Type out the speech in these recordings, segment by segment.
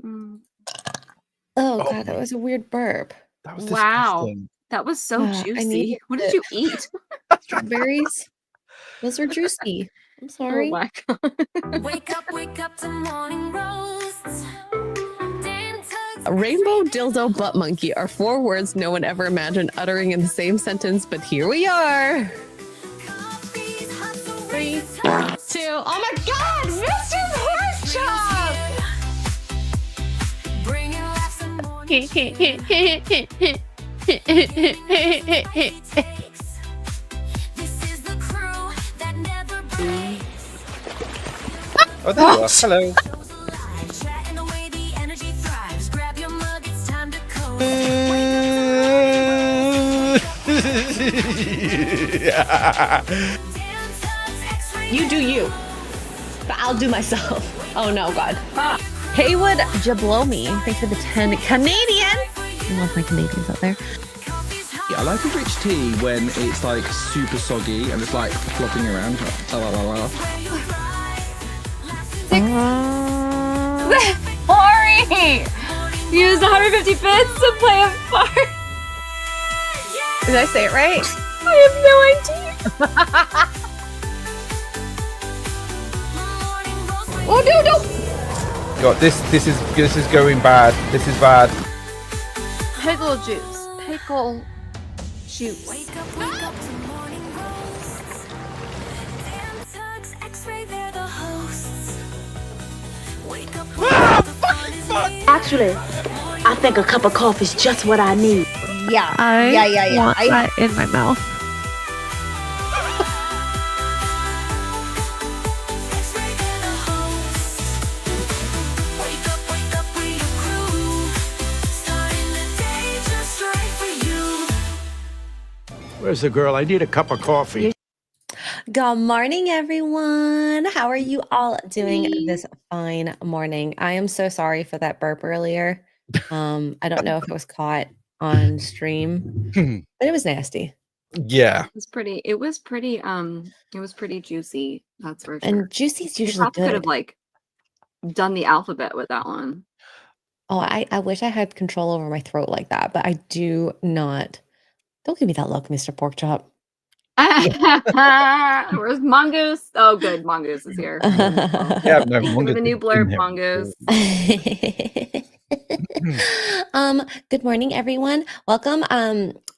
Oh God, that was a weird burp. That was disgusting. That was so juicy. What did you eat? Strawberries. Those are juicy. I'm sorry. Oh my God. Wake up to morning roasts. Rainbow, dildo, butt monkey are 4 words no one ever imagined uttering in the same sentence, but here we are. 3, 2, oh my God, Mr. Porkchop! Oh, there you are. Hello. You do you, but I'll do myself. Oh no, God. Haywood Jablomi, thanks for the 10 Canadian. I love my Canadians out there. Yeah, I like a rich tea when it's like super soggy and it's like flopping around. Ori! Use 150 bits to play a part. Did I say it right? I have no idea. Oh no! God, this is going bad. This is bad. Pickle juice. Pickle juice. Wake up to morning roasts. Dan, Tuggs, Xray, they're the hosts. Wake up. Actually, I think a cup of coffee is just what I need. Yeah. Yeah. Want that in my mouth. Wake up, we your crew. Starting the day just right for you. Where's the girl? I need a cup of coffee. Good morning, everyone. How are you all doing this fine morning? I am so sorry for that burp earlier. I don't know if it was caught on stream, but it was nasty. Yeah. It was pretty juicy. That's for sure. And juicy's usually Could have good. like done the alphabet with that one. Oh, I wish I had control over my throat like that, but I do not. Don't give me that look, Mr. Porkchop. Where's Mongoose? Oh, good. Mongoose is here. Yeah, no, The new blurb, Mongoose. Good morning, everyone. Welcome.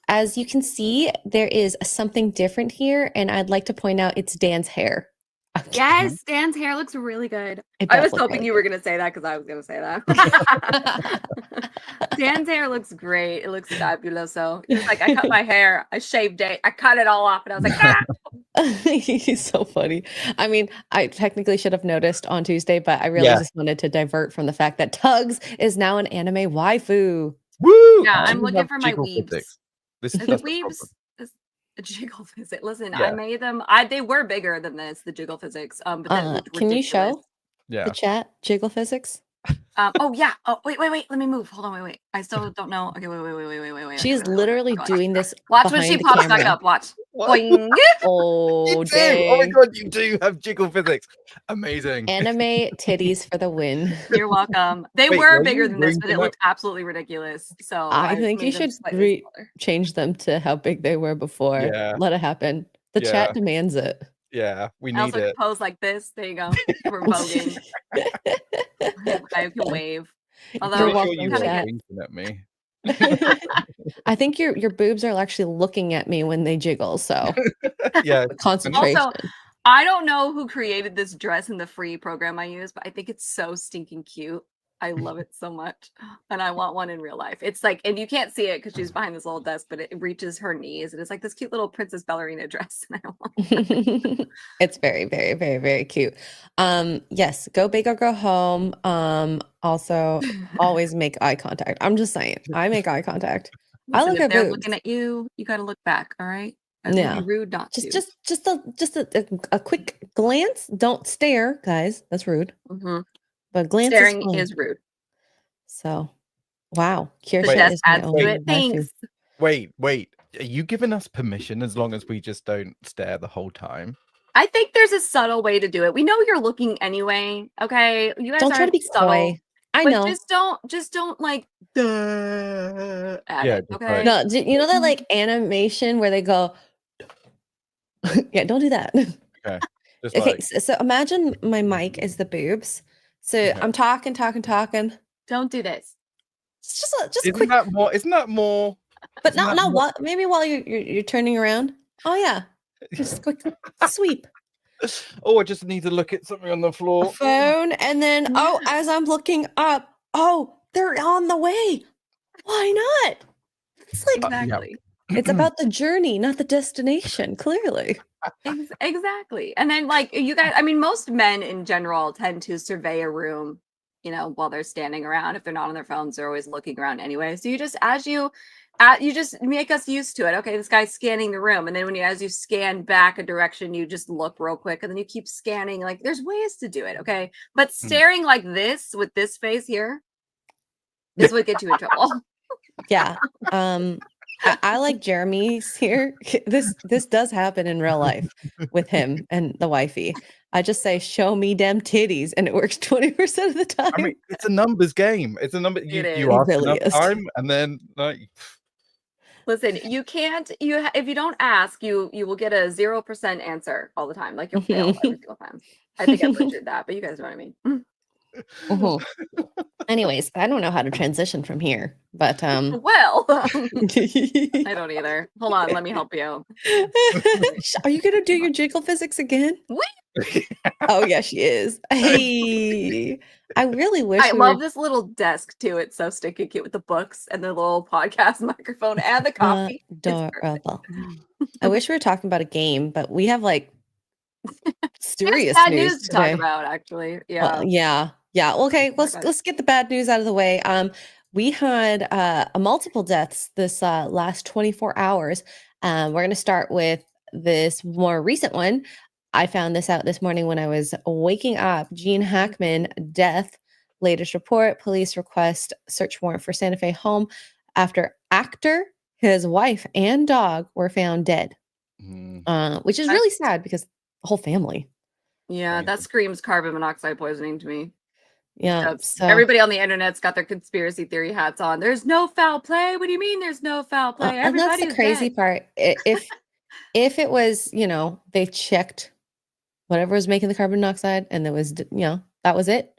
As you can see, there is something different here, and I'd like to point out it's Dan's hair. Yes, Dan's hair looks really good. It I does was look hoping really you were going to say that because I was going to say that. Dan's hair looks great. It looks fabulous. So he was like, I cut my hair. I shaved it. I cut it all off. And I was like, ah! He's so funny. I mean, I technically should have noticed on Tuesday, but I really just wanted to divert from the fact that Tuggs is now an anime waifu. Woo! Yeah, I'm looking for my weebs. This The is weebs is a jiggle physics. Listen, Yeah. I made them. They were bigger than this, the jiggle physics. But then it looked Can you ridiculous. show Yeah. the chat jiggle physics? Oh yeah. Oh wait. Let me move. Hold on. Wait. I still don't know. Okay. Wait. She is literally doing this. Watch when she behind the pops back camera. up. Watch. What? Boing. Oh, You do. Oh my dang. God, you do have jiggle physics. Amazing. Anime titties for the win. You're welcome. They Wait, were were bigger you than this, but bringing it them looked absolutely ridiculous. So I think you made them should slightly smaller. change them to how big they were before. Yeah. Let it happen. The Yeah. chat demands it. Yeah, we I need also it. pose like this. There you go. We're voguing. I can wave. Although You're Pretty welcome, sure you kinda chat. were winking at me. I think your boobs are actually looking at me when they jiggle. So Yeah. concentration. Also, I don't know who created this dress in the free program I use, but I think it's so stinking cute. I love it so much. And I want one in real life. It's like, and you can't see it because she's behind this little desk, but it reaches her knees. And it's like this cute little princess ballerina dress. And I want It's very, very, very, very cute. Yes, go big or go home. Also, always make eye contact. I'm just saying, I make eye contact. I Listen, look if at they're boobs. looking at you, you got to look back. All right. It would Yeah. be rude not to. Just a quick glance. Don't stare, guys. That's rude. Mhm. But glance Staring is, fine. is rude. So, wow. The Kirsten test is my adds to only it. Thanks. waifu. Wait. Are you giving us permission as long as we just don't stare the whole time? I think there's a subtle way to do it. We know you're looking anyway. Okay. You guys Don't try are to be subtle. coy. I But know. just don't like add Yeah, it, just okay? No, you know that like animation where they go, yeah, don't do that. Okay. Just Okay, like so imagine my mic is the boobs. So Okay. I'm talking. Don't do this. It's just isn't quick, that more but isn't that not more what. Maybe while you're turning around. Oh yeah, just quick sweep. Oh, I just need to look at something on the A floor. phone, and then as I'm looking up, they're on the way. Why not? It's like Exactly. it's about the journey, not the destination. Clearly. Exactly. And then like you guys, I mean, most men in general tend to survey a room, you know, while they're standing around. If they're not on their phones, they're always looking around anyway. So you just you just make us used to it. Okay, this guy's scanning the room, and then as you scan back a direction, you just look real quick, and then you keep scanning. Like there's ways to do it, okay? But staring like this with this face here, this would get you in trouble. Yeah. I like Jeremy's here. This does happen in real life with him and the wifey. I just say, "Show me them titties," and it works 20% of the time. I mean, it's a numbers game. It's a number you is. you It ask really enough is. time, and then like Listen, you can't. If you don't ask, you will get a 0% answer all the time. Like you'll fail every single time. I think I butchered that, but you guys know what I mean. Mhm. Anyways, I don't know how to transition from here, but Well, I don't either. Hold on, let me help you. Are you gonna do your jiggle physics again? Oh yeah, she is. Hey, I really wish I we love were this little desk too. It's so stinking cute with the books and the little podcast microphone and the coffee. It's perfect. adorable. I wish we were talking about a game, but we have like There's serious bad news news to talk today. about, actually. Yeah. Yeah. Okay, my let's God. let's get the bad news out of the way. We had a multiple deaths this last 24 hours. We're going to start with this more recent one. I found this out this morning when I was waking up. Gene Hackman death. Latest report: police request search warrant for Santa Fe home after actor, his wife, and dog were found dead. Which is really sad because the whole family. Yeah, that screams carbon monoxide poisoning to me. Yeah. So Everybody on the internet's got their conspiracy theory hats on. There's no foul play. What do you mean there's no foul play? and that's the Everybody's crazy dead. part. If it was, they checked whatever was making the carbon monoxide and there was, that was it.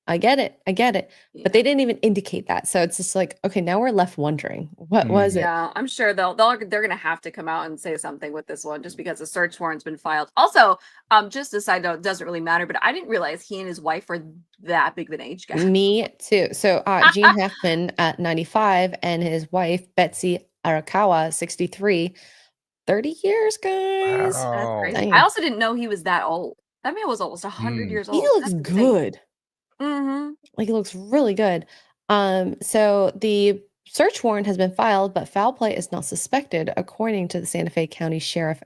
I get it. But they didn't even indicate that. So it's just like, okay, now we're left wondering, what was it? Yeah, I'm sure they're gonna have to come out and say something with this one just because the search warrant's been filed. Also, just a side note, it doesn't really matter, but I didn't realize he and his wife were that big of an age gap. Me too. So Gene Hackman at 95 and his wife, Betsy Arakawa, 63. 30 years, guys. That's crazy. Damn. I also didn't know he was that old. That man was almost 100 years He old. looks good. Like he looks really good. So the search warrant has been filed, but foul play is not suspected, according to the Santa Fe County Sheriff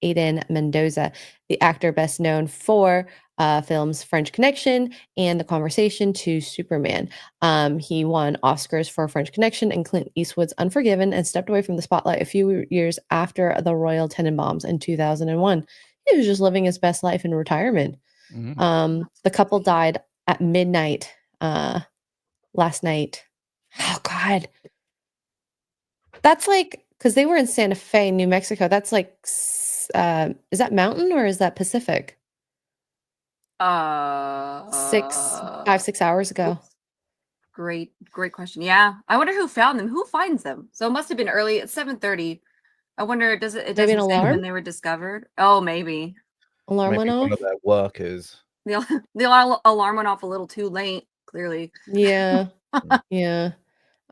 Aiden Mendoza, the actor best known for films French Connection and The Conversation to Superman. He won Oscars for French Connection and Clint Eastwood's Unforgiven and stepped away from the spotlight a few years after the Royal Tenenbaums in 2001. He was just living his best life in retirement. The couple died at midnight last night. Oh God. That's like, because they were in Santa Fe, New Mexico. That's like, is that mountain or is that Pacific? 5-6 hours ago. Great question. Yeah, I wonder who found them. Who finds them? So it must have been early at 7:30. I wonder, does it Maybe an doesn't say alarm? when they were discovered? Oh, maybe Alarm maybe went one off. of their workers. the alarm went off a little too late. Clearly, Yeah, yeah.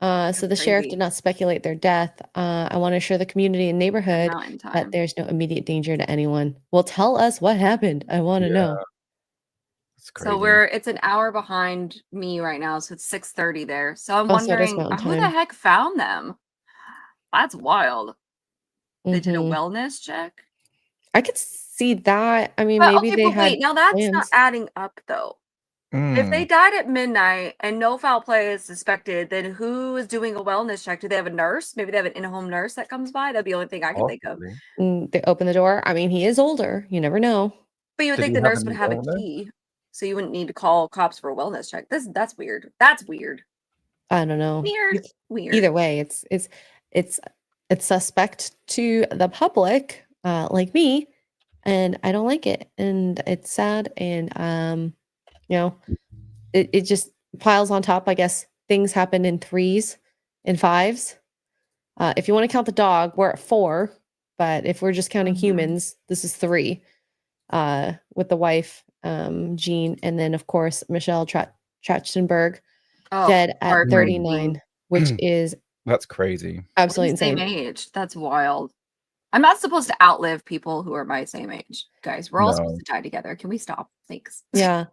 So the sheriff crazy. did not speculate their death. I want to assure the community and neighborhood Mountain time. that there's no immediate danger to anyone. Well, tell us what happened. I want to know. It's crazy. So it's an hour behind me right now, so it's 6:30 there. So I'm Oh, so it is wondering mountain who the time. heck found them? That's wild. They did a Mhm. wellness check. I could see that. I mean, But maybe okay, they but had wait, now that's not plans. adding up though. If they died at midnight and no foul play is suspected, then who is doing a wellness check? Do they have a nurse? Maybe they have an in-home nurse that comes by. That'd be the only thing I can think of. They open the door. I mean, he is older. You never know. But you would Did think he the have nurse would any have a illness? key. so you wouldn't need to call cops for a wellness check. That's weird. That's weird. I don't know. Weird. Weird. Either way, it's suspect to the public, like me, and I don't like it, and it's sad, and you know, it just piles on top. I guess things happen in 3s and 5s. If you want to count the dog, we're at 4, but if we're just counting humans, this is 3. With the wife, Jean, and then of course Michelle Trachtenburg, dead at 39, which is That's crazy. absolutely Same insane. age. That's wild. I'm not supposed to outlive people who are my same age, guys. We're all supposed to die together. Can we stop? Thanks. Yeah.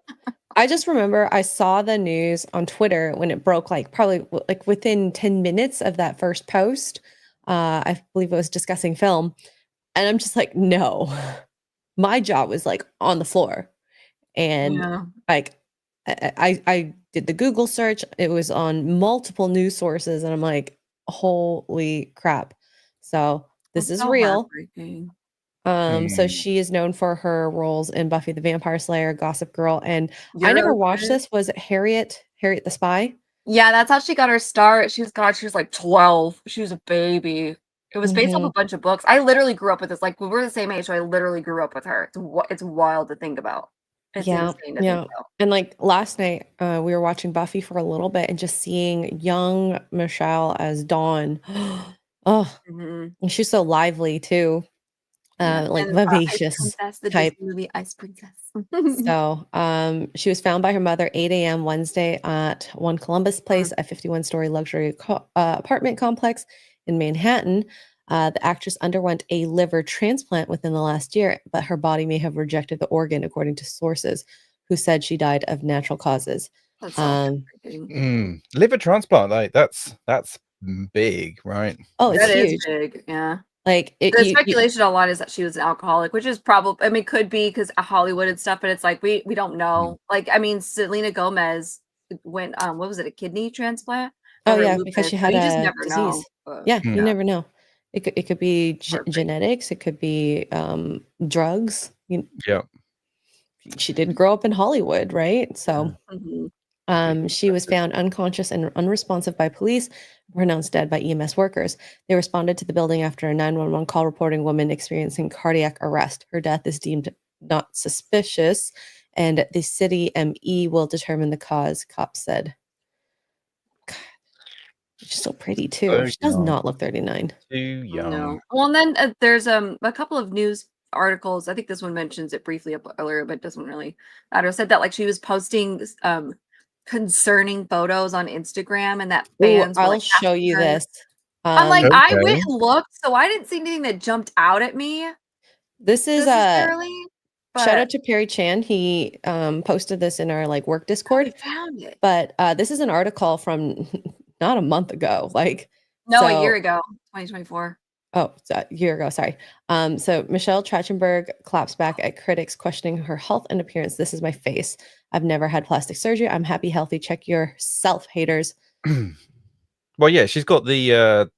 I just remember I saw the news on Twitter when it broke, like probably like within 10 minutes of that first post. I believe it was discussing film. And I'm just like, no, my jaw was like on the floor. And like, I did the Google search. It was on multiple news sources. And I'm like, holy crap. So this is real. So she is known for her roles in Buffy the Vampire Slayer, Gossip Girl, and I never watched this. Was it Harriet the Spy? Yeah, that's how she got her start. She was like 12. She was a baby. It was based off a bunch of books. I literally grew up with this. Like, we're the same age, so I literally grew up with her. It's wild to think about. It's insane to think about. And like last night, we were watching Buffy for a little bit and just seeing young Michelle as Dawn. And she's so lively too. Like vivacious the type. Disney movie Ice Princess. So she was found by her mother 8 a.m. Wednesday at 1 Columbus Place, a 51-story luxury apartment complex in Manhattan. The actress underwent a liver transplant within the last year, but her body may have rejected the organ, according to sources who said she died of natural causes. Liver transplant, like that's big, right? Oh, it's huge. Is big, yeah. Like the speculation online is that she was an alcoholic, which is probably, I mean, could be because of Hollywood and stuff, but it's like we don't know. Like, I mean, Selena Gomez went what was it, a kidney transplant? Oh yeah, because she had just a never disease. Know. Yeah, you never know. It could be genetics. It could be drugs. She did grow up in Hollywood, right? So she was found unconscious and unresponsive by police, pronounced dead by EMS workers. They responded to the building after a 911 call reporting a woman experiencing cardiac arrest. Her death is deemed not suspicious, and the city ME will determine the cause, cops said. God, she's so pretty too. So she does not look 39. Too young. No. Well, and then there's a couple of news articles. I think this one mentions it briefly up earlier, but doesn't really matter. Said that like she was posting concerning photos on Instagram, and that fans were, I'll show you this. I'm like, I went and looked, so I didn't see anything that jumped out at me. This is shout out to Perry Chan. He posted this in our like work Discord. I found it. But this is an article from not a month ago, like a year ago, 2024. Oh, a year ago, sorry. So Michelle Trachtenburg claps back at critics questioning her health and appearance. This is my face. I've never had plastic surgery. I'm happy, healthy. Check yourself, haters. Well, yeah, she's got the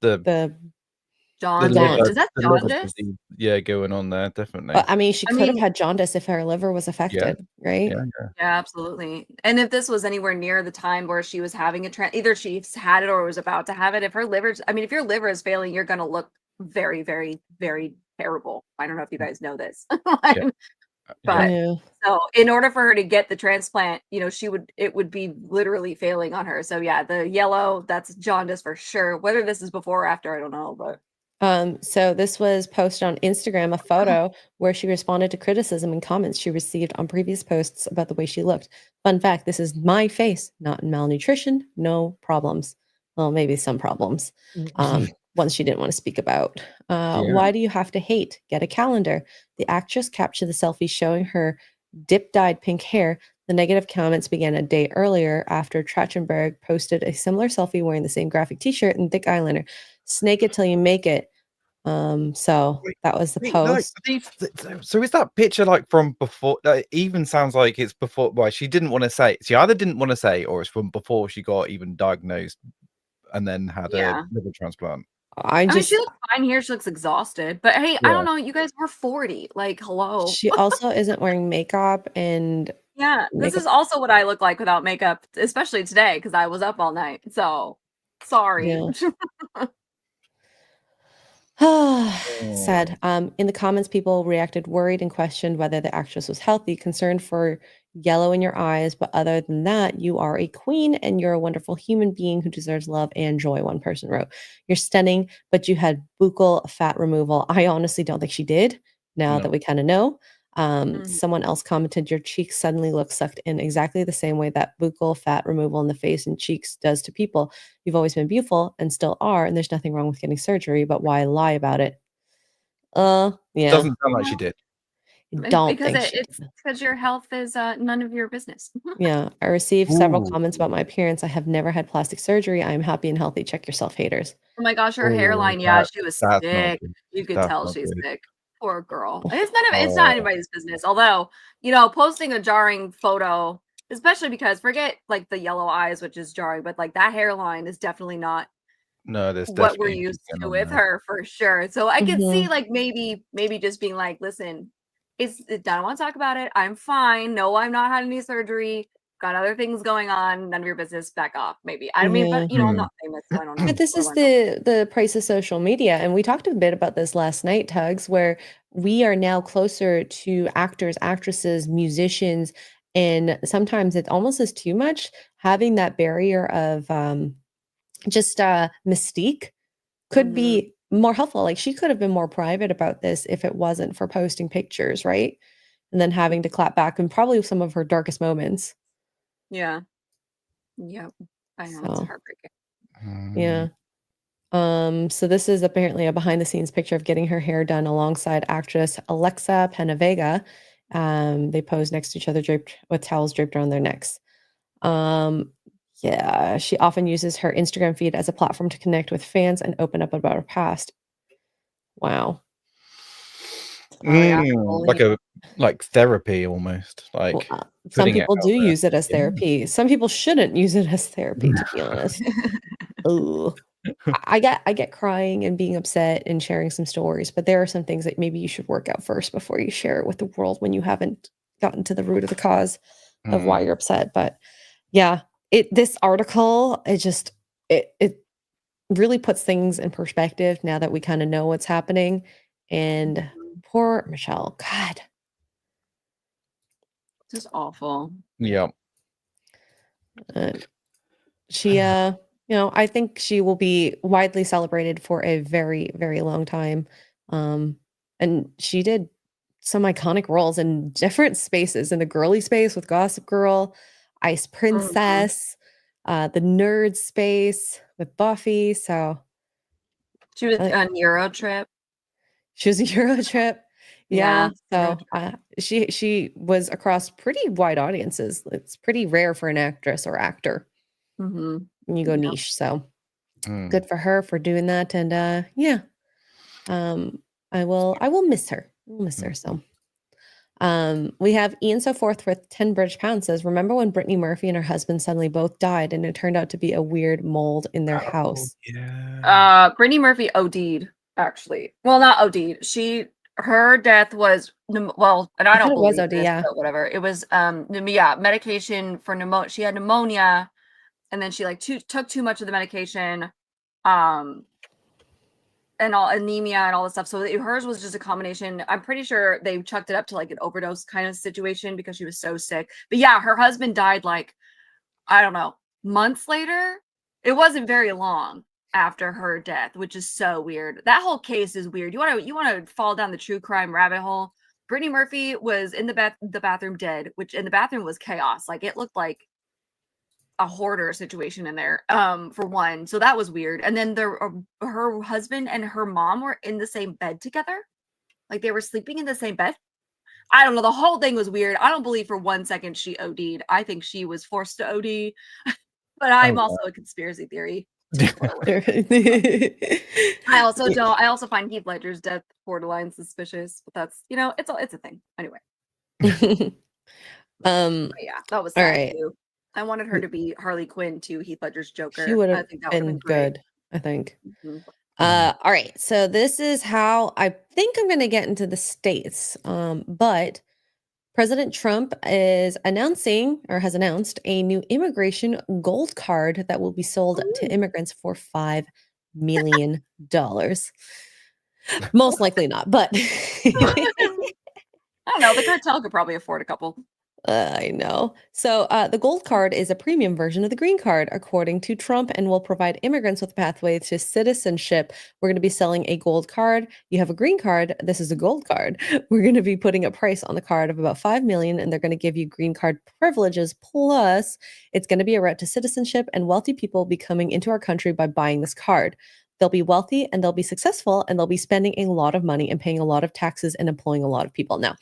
jaundice. Is that jaundice? Yeah, going on there, definitely. I mean, she could have had jaundice if her liver was affected, right? Yeah, absolutely. And if this was anywhere near the time where she was having either she's had it or was about to have it, if your liver is failing, you're going to look very, very, very terrible. I don't know if you guys know this. But so in order for her to get the transplant, it would be literally failing on her. So yeah, the yellow, that's jaundice for sure. Whether this is before or after, I don't know, but so this was posted on Instagram, a photo where she responded to criticism and comments she received on previous posts about the way she looked. Fun fact, this is my face, not malnutrition, no problems. Well, maybe some problems. Ones she didn't want to speak about. Why do you have to hate? Get a calendar. The actress captured the selfie showing her dip-dyed pink hair. The negative comments began a day earlier after Trachtenburg posted a similar selfie wearing the same graphic t-shirt and thick eyeliner. Snake it till you make it. So that was the post. So is that picture like from before? It even sounds like it's before. Well, she didn't want to say. She either didn't want to say, or it's from before she got even diagnosed and then had a liver transplant. I mean, she looks fine here. She looks exhausted. But hey, I don't know. You guys were 40. Like, hello. She also isn't wearing makeup, and Yeah, this Makeup. is also what I look like without makeup, especially today because I was up all night. So sorry. Yeah. Oh. Sad. In the comments, people reacted worried and questioned whether the actress was healthy, concerned for yellow in your eyes. But other than that, you are a queen and you're a wonderful human being who deserves love and joy. One person wrote, "You're stunning, but you had buccal fat removal." I honestly don't think she did, now that No. we kind of know. Mhm. Someone else commented, "Your cheeks suddenly look sucked in exactly the same way that buccal fat removal in the face and cheeks does to people. You've always been beautiful and still are, and there's nothing wrong with getting surgery, but why lie about it?" Yeah, Doesn't sound like she did. I don't Because think she it's did. because your health is none of your business. Yeah, I received several Ooh. comments about my appearance. I have never had plastic surgery. I am happy and healthy. Check yourself, haters. Oh my gosh, her Oh, hairline, yeah, she was that's not sick. good. You could That's tell not she's good. sick. Poor girl. Oh, It's not Oh. anybody's business. Although, posting a jarring photo, especially because forget like the yellow eyes, which is jarring, but like that hairline is definitely not No, there's what we're definitely used something to on with there. her for sure. So I could see Mhm. like maybe just being like, listen, I don't want to talk about it. I'm fine. No, I'm not had any surgery. Got other things going on. None of your business. Back off. Maybe. I mean, Yeah. but I'm not famous, so I don't know. But this What do is I know? the price of social media, and we talked a bit about this last night, Tuggs, where we are now closer to actors, actresses, musicians, and sometimes it almost is too much having that barrier of just mystique could Mhm. be more helpful. Like she could have been more private about this if it wasn't for posting pictures, right? And then having to clap back in probably some of her darkest moments. Yeah. Yep. I know it's So heartbreaking. yeah. So this is apparently a behind the scenes picture of getting her hair done alongside actress Alexa Penavega. They pose next to each other, draped with towels draped around their necks. Um, yeah, she often uses her Instagram feed as a platform to connect with fans and open up about her past. Wow. Oh yeah. Only Like therapy almost, Well, like some putting it people out do there. use it as Yeah. therapy. Some people shouldn't use it as therapy, to be honest. Ooh. I get crying and being upset and sharing some stories, but there are some things that maybe you should work out first before you share it with the world when you haven't gotten to the root of the cause of why you're upset. But yeah, this article, it really puts things in perspective now that we kind of know what's happening. And poor Michelle, God. just awful. Yeah. Uh, she I think she will be widely celebrated for a very, very long time. And she did some iconic roles in different spaces, in the girly space with Gossip Girl, Ice Mhm. Princess, the nerd space with Buffy. So She was I on Euro trip. she was a Euro trip. Yeah. Yeah. So she was across pretty wide audiences. It's pretty rare for an actress or actor Mm-hmm. when you go Yep. niche. So Mm. good for her for doing that. And yeah. I will miss her. I'll miss her. So we have Ian So Forth with 10 British pounds says, remember when Brittany Murphy and her husband suddenly both died and it turned out to be a weird mold in their Oh, house? yeah. Brittany Murphy OD'd, actually. Well, not OD'd. Her death was well, and I I thought don't it was believe OD, this, yeah. but whatever. It was medication for pneumonia. She had pneumonia, and then she like took too much of the medication, um, and all anemia and all this stuff. So hers was just a combination. I'm pretty sure they chucked it up to like an overdose kind of situation because she was so sick. But yeah, her husband died like, I don't know, months later. It wasn't very long after her death, which is so weird. That whole case is weird. You want to fall down the true crime rabbit hole. Brittany Murphy was in the bathroom dead, which in the bathroom was chaos. Like it looked like a hoarder situation in there, for one. So that was weird. And then her husband and her mom were in the same bed together. Like they were sleeping in the same bed. I don't know. The whole thing was weird. I don't believe for 1 second she OD'd. I think she was forced to OD. But I'm Oh, also a conspiracy theory tickler. Yeah. I also find Heath Ledger's death borderline suspicious, but that's it's a thing. Anyway. Um, But yeah, that was all sad right. too. I wanted her to be Harley Quinn to Heath Ledger's She Joker. would I have think that would have been been great. good, I think. Mhm. All right. So this is how I think I'm going to get into the States. But President Trump is announcing or has announced a new immigration gold card that will be sold to immigrants for $5 million. Most likely not, but I don't know. The cartel could probably afford a couple. I know. So the gold card is a premium version of the green card, according to Trump, and will provide immigrants with a pathway to citizenship. We're going to be selling a gold card. You have a green card. This is a gold card. We're going to be putting a price on the card of about $5 million, and they're going to give you green card privileges. Plus, it's going to be a route to citizenship, and wealthy people will be coming into our country by buying this card. They'll be wealthy and they'll be successful, and they'll be spending a lot of money and paying a lot of taxes and employing a lot of people. Now,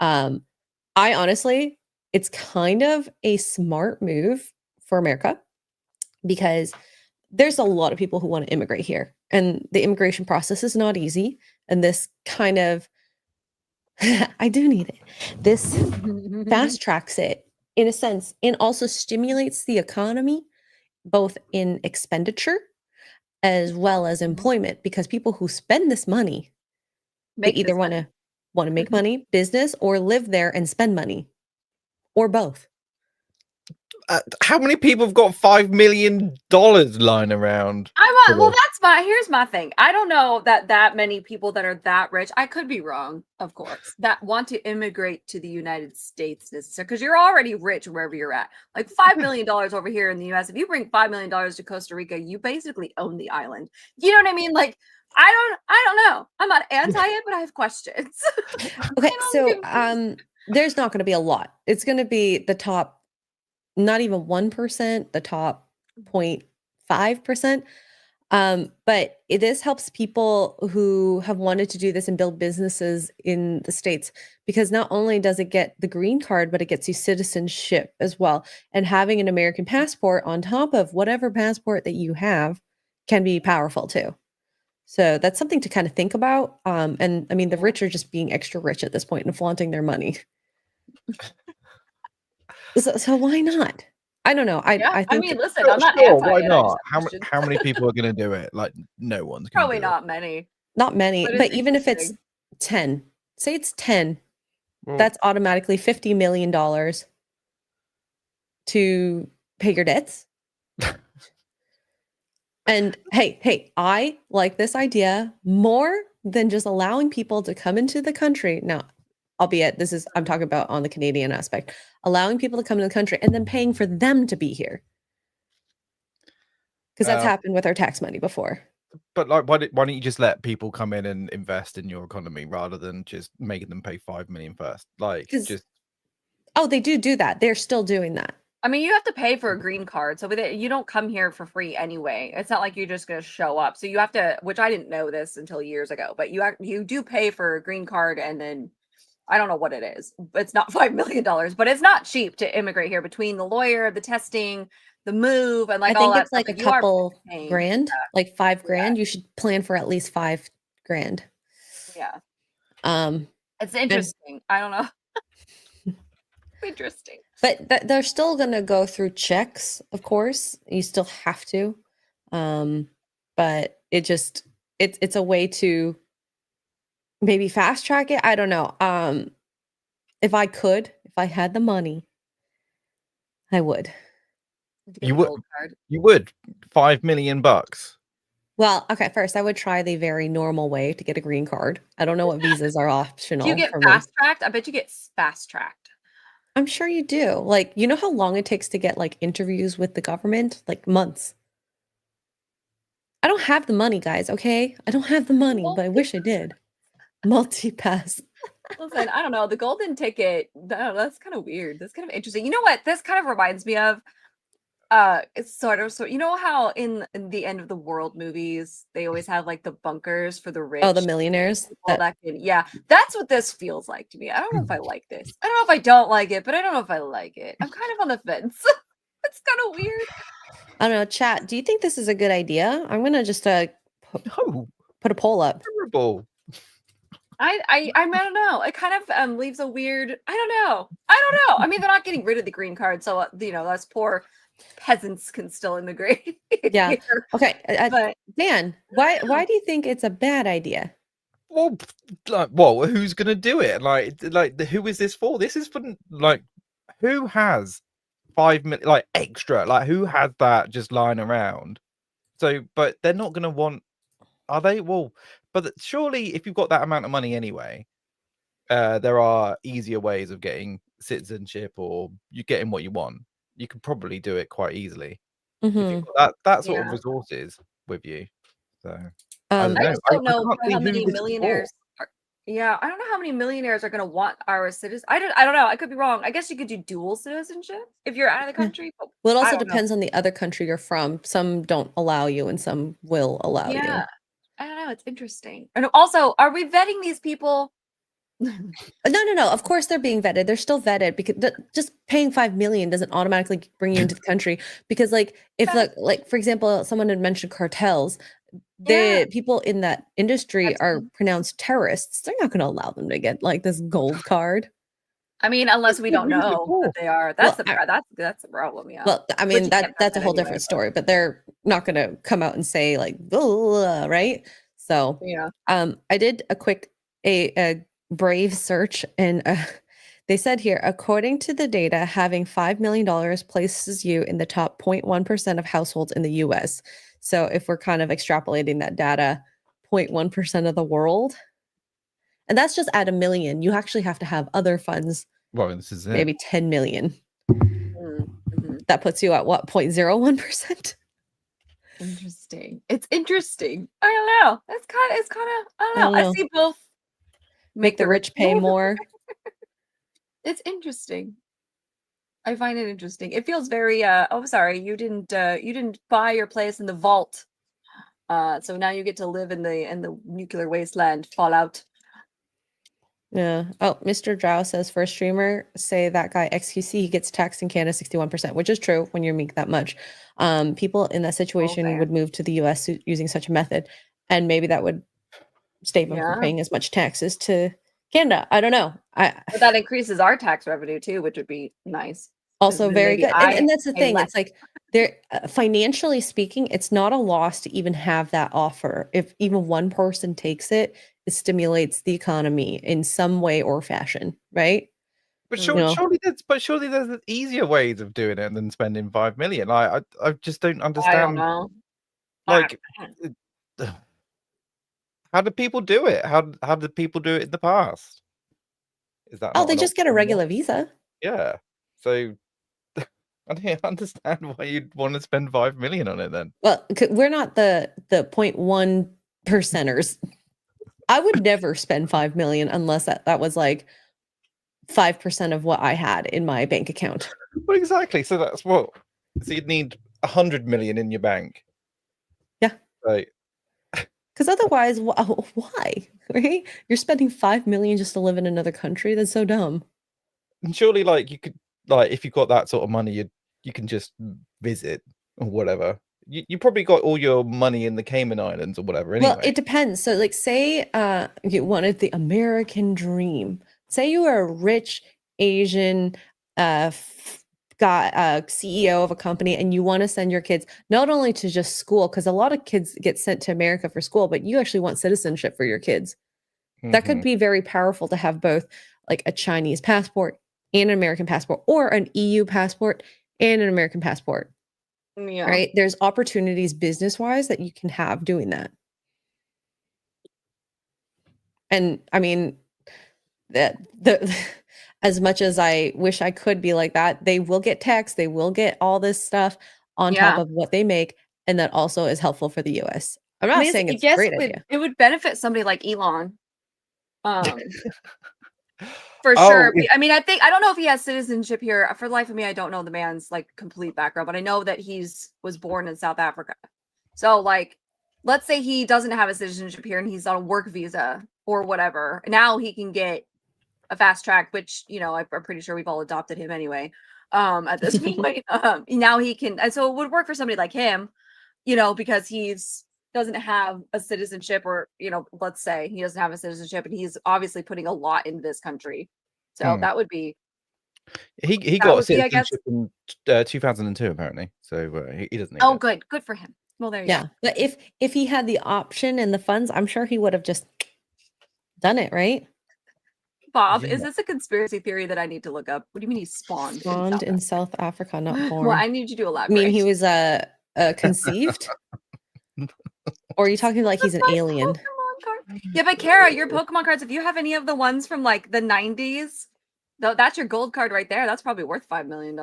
I honestly, it's kind of a smart move for America because there's a lot of people who want to immigrate here, and the immigration process is not easy. And this kind of, I do need it. This fast tracks it in a sense and also stimulates the economy, both in expenditure as well as employment, because people who spend this money, they either want to make money, business, or live there and spend money. Or both. How many people have got $5 million lying around? Here's my thing. I don't know that many people that are that rich. I could be wrong, of course, that want to immigrate to the United States because you're already rich wherever you're at. Like $5 million over here in the US. If you bring $5 million to Costa Rica, you basically own the island. You know what I mean? Like, I don't know. I'm not anti it, but I have questions. Okay, so there's not going to be a lot. It's going to be the top, not even 1%, the top 0.5%. But this helps people who have wanted to do this and build businesses in the States, because not only does it get the green card, but it gets you citizenship as well. And having an American passport on top of whatever passport that you have can be powerful too. So that's something to kind of think about. And I mean, the rich are just being extra rich at this point and flaunting their money. So why not? I don't know. I think listen, I'm not sure, anti why it. not? How many people are going to do it? Like, no one's going to Probably not many. Not many, but even if it's 10, say it's 10, that's automatically $50 million to pay your debts. And hey, I like this idea more than just allowing people to come into the country. Now, albeit I'm talking about on the Canadian aspect, allowing people to come to the country and then paying for them to be here. Because that's happened with our tax money before. But like, why don't you just let people come in and invest in your economy rather than just making them pay $5 million first? Like, just they do that. They're still doing that. I mean, you have to pay for a green card, so you don't come here for free anyway. It's not like you're just going to show up. So you have to, which I didn't know this until years ago, but you do pay for a green card, and then I don't know what it is. It's not $5 million, but it's not cheap to immigrate here between the lawyer, the testing, the move, and like all that. I think it's like a couple grand, like $5,000. You should plan for at least $5,000. Yeah. It's interesting. I don't know. Interesting. But they're still going to go through checks, of course. You still have to. But it's a way to maybe fast track it. I don't know. If I had the money, I would. You would $5 million. Well, okay, first I would try the very normal way to get a green card. I don't know what visas are optional. Do you get fast tracked? I bet you get fast tracked. I'm sure you do. Like, you know how long it takes to get like interviews with the government? Like months. I don't have the money, guys, okay? I don't have the money, but I wish I did. Multi-pass. Listen, I don't know. The golden ticket, that's kind of weird. That's kind of interesting. You know what? This kind of reminds me of it's sort of you know how in the end of the world movies they always have like the bunkers for the rich. Oh, the millionaires. Yeah, that's what this feels like to me. I don't know if I like this. I don't know if I don't like it, but I don't know if I like it. I'm kind of on the fence. It's kind of weird. I don't know, chat. Do you think this is a good idea? I'm gonna just put a poll up. Terrible. I don't know. It kind of leaves a weird. I don't know. I mean, they're not getting rid of the green card, so us poor peasants can still immigrate. Yeah. Okay. Dan, why do you think it's a bad idea? well, who's gonna do it? Who is this for? This is for like, who has 5 million like extra? Like, who has that just lying around? So, but they're not gonna want. Are they? Well, but surely, if you've got that amount of money anyway, there are easier ways of getting citizenship, or you getting what you want. You could probably do it quite easily if you've got that sort of resources with you. So I don't I know. just don't know can't see how who many this is for. millionaires. Yeah, I don't know how many millionaires are going to want our citizen. I don't know. I could be wrong. I guess you could do dual citizenship if you're out of the country. But Well, it I also don't know. depends on the other country you're from. Some don't allow you, and some will allow you. Yeah, I don't know. It's interesting. And also, are we vetting these people? No. Of course they're being vetted. They're still vetted because just paying 5 million doesn't automatically bring you into the country. Because like if like for example, someone had mentioned cartels, the people in that industry are pronounced terrorists. They're not going to allow them to get like this gold card. I mean, unless we don't know that they are. That's the problem. Yeah. Well, I mean that's a whole different story. But they're not going to come out and say like, right? So yeah. I did a quick a brave search, and they said here, according to the data, having $5 million places you in the top 0.1% of households in the US. So if we're kind of extrapolating that data, 0.1% of the world, and that's just at $1 million. You actually have to have other funds. Well, this is it. Maybe 10 million. Mm-hmm. That puts you at what, 0.01%? Interesting. It's interesting. I don't know. It's kind of. I don't know. I see both. Make the rich pay more. It's interesting. I find it interesting. It feels very oh sorry, you didn't buy your place in the vault. So now you get to live in the nuclear wasteland, Fallout. Yeah. Oh, Mr. Drow says for a streamer, say that guy XQC, he gets taxed in Canada 61%, which is true when you make that much. People in that situation would move to the US using such a method, and maybe that would stave them from paying as much taxes to Canada. I don't know. But that increases our tax revenue too, which would be nice. Also very good. And that's the thing. It's like they're financially speaking, it's not a loss to even have that offer. If even one person takes it, it stimulates the economy in some way or fashion, right? But surely there's easier ways of doing it than spending 5 million. I just don't understand. I don't know. Like, how do people do it? How did people do it in the past? Is that they just get a regular visa? Yeah. So I don't understand why you'd want to spend 5 million on it then. Well, we're not the 0.1%ers. I would never spend 5 million unless that was like 5% of what I had in my bank account. Well, exactly. So that's what. So you'd need 100 million in your bank. Yeah. Right. Because otherwise, why? Right? You're spending 5 million just to live in another country. That's so dumb. And surely, like, you could, like, if you've got that sort of money, you can just visit or whatever. You probably got all your money in the Cayman Islands or whatever. Anyway. Well, it depends. So, like, say you wanted the American dream. Say you were a rich Asian CEO of a company, and you want to send your kids not only to just school, because a lot of kids get sent to America for school, but you actually want citizenship for your kids. That could be very powerful to have both like a Chinese passport and an American passport, or an EU passport and an American passport. Yeah. Right? There's opportunities business-wise that you can have doing that. And I mean, as much as I wish I could be like that, they will get taxed. They will get all this stuff on top of what they make. And that also is helpful for the US. I'm not saying it's a great idea. It would benefit somebody like Elon. For sure. I mean, I don't know if he has citizenship here. For the life of me, I don't know the man's like complete background, but I know that was born in South Africa. So like, let's say he doesn't have a citizenship here and he's on a work visa or whatever. Now he can get a fast track, which, you know, I'm pretty sure we've all adopted him anyway. At this point, now he can, and so it would work for somebody like him, you know, because doesn't have a citizenship, or, you know, let's say he doesn't have a citizenship and he's obviously putting a lot into this country. So that would be. He got a citizenship in 2002 apparently. So he doesn't need it. Good for him. Well, there you go. But if he had the option and the funds, I'm sure he would have just done it, right? Bob, Yeah. is this a conspiracy theory that I need to look up? What do you mean he spawned? Spawned in South Africa, not born. Well, I need you to I elaborate. mean, he was conceived? Or are you talking like he's an alien? Yeah, but Kara, your Pokemon cards, if you have any of the ones from like the 90s, that's your gold card right there. That's probably worth $5 million.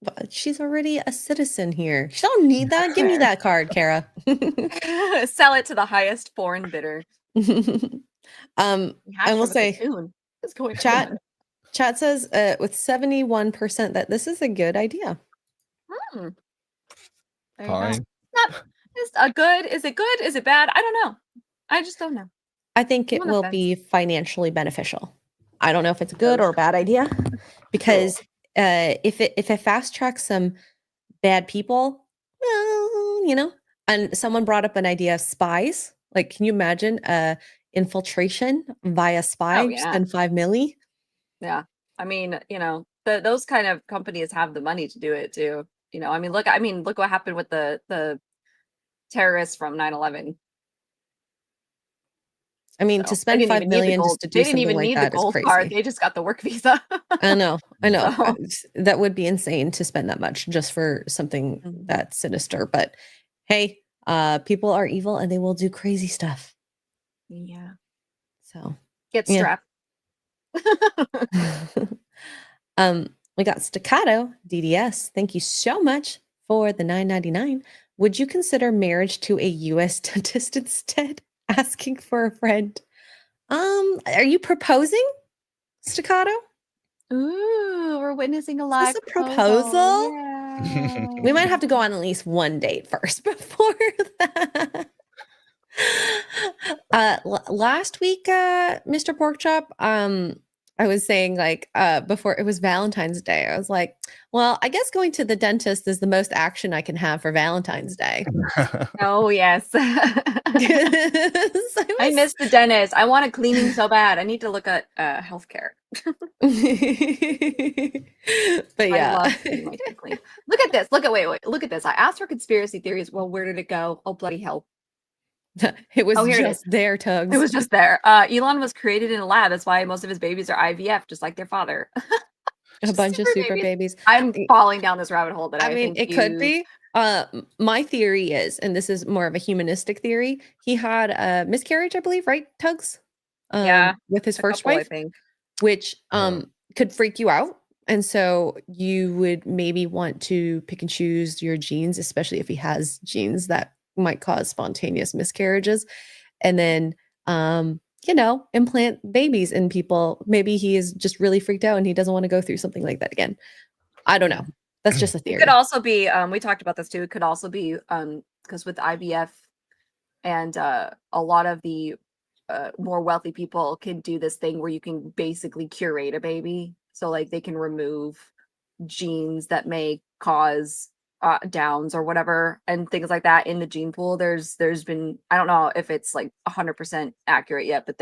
But she's already a citizen here. She don't need that. Give me that card, Kara. Sell it to the highest foreign bidder. I will say, what's going chat on? Chat says with 71% that this is a good idea. There you Fine. go. Not just a good. Is it good? Is it bad? I don't know. I just don't know. I think it I'm on the will fence. be financially beneficial. I don't know if it's a good or a bad idea, because if it fast tracks some bad people, well, you know, and someone brought up an idea of spies. Like, can you imagine infiltration via spy? Oh, yeah. Spend 5 milli? Yeah. I mean, you know, those kind of companies have the money to do it too. You know, I mean, look what happened with the terrorists from 9/11. I mean, to spend 5 million just to do something like that is crazy. Card. They just got the work visa. I know. So- That would be insane to spend that much just for something that's sinister. But hey, people are evil and they will do crazy stuff. Yeah. So Get yeah. strapped. We got Staccato DDS. Thank you so much for the $9.99. Would you consider marriage to a U.S. dentist instead? Asking for a friend. Are you proposing, Staccato? Ooh, we're witnessing a live Is this a proposal? Yeah. We might have to go on at least one date first before that. Last week, Mr. Porkchop, I was saying, like, before it was Valentine's Day, I was like, well, I guess going to the dentist is the most action I can have for Valentine's Day. Oh, yes. I miss the dentist. I want a cleaning so bad. I need to look at healthcare. But yeah. I love getting my teeth cleaned. Look at this. Wait. Look at this. I asked for conspiracy theories. Well, where did it go? Oh, bloody hell. It was here it just there, Tuggs. It was just there. Elon was created in a lab. That's why most of his babies are IVF, just like their father. A bunch of super babies. I'm falling down this rabbit hole that I mean, it could be. My theory is, and this is more of a humanistic theory, he had a miscarriage, I believe, right, Tuggs? Yeah. With his first wife, I think. which could freak you out. And so you would maybe want to pick and choose your genes, especially if he has genes that might cause spontaneous miscarriages, and then you know, implant babies in people. Maybe he is just really freaked out and he doesn't want to go through something like that again. I don't know. That's just a theory. It could also be we talked about this too. It could also be because with IVF and a lot of the more wealthy people can do this thing where you can basically curate a baby. So like they can remove genes that may cause downs or whatever and things like that in the gene pool. There's been, I don't know if it's like 100% accurate yet, but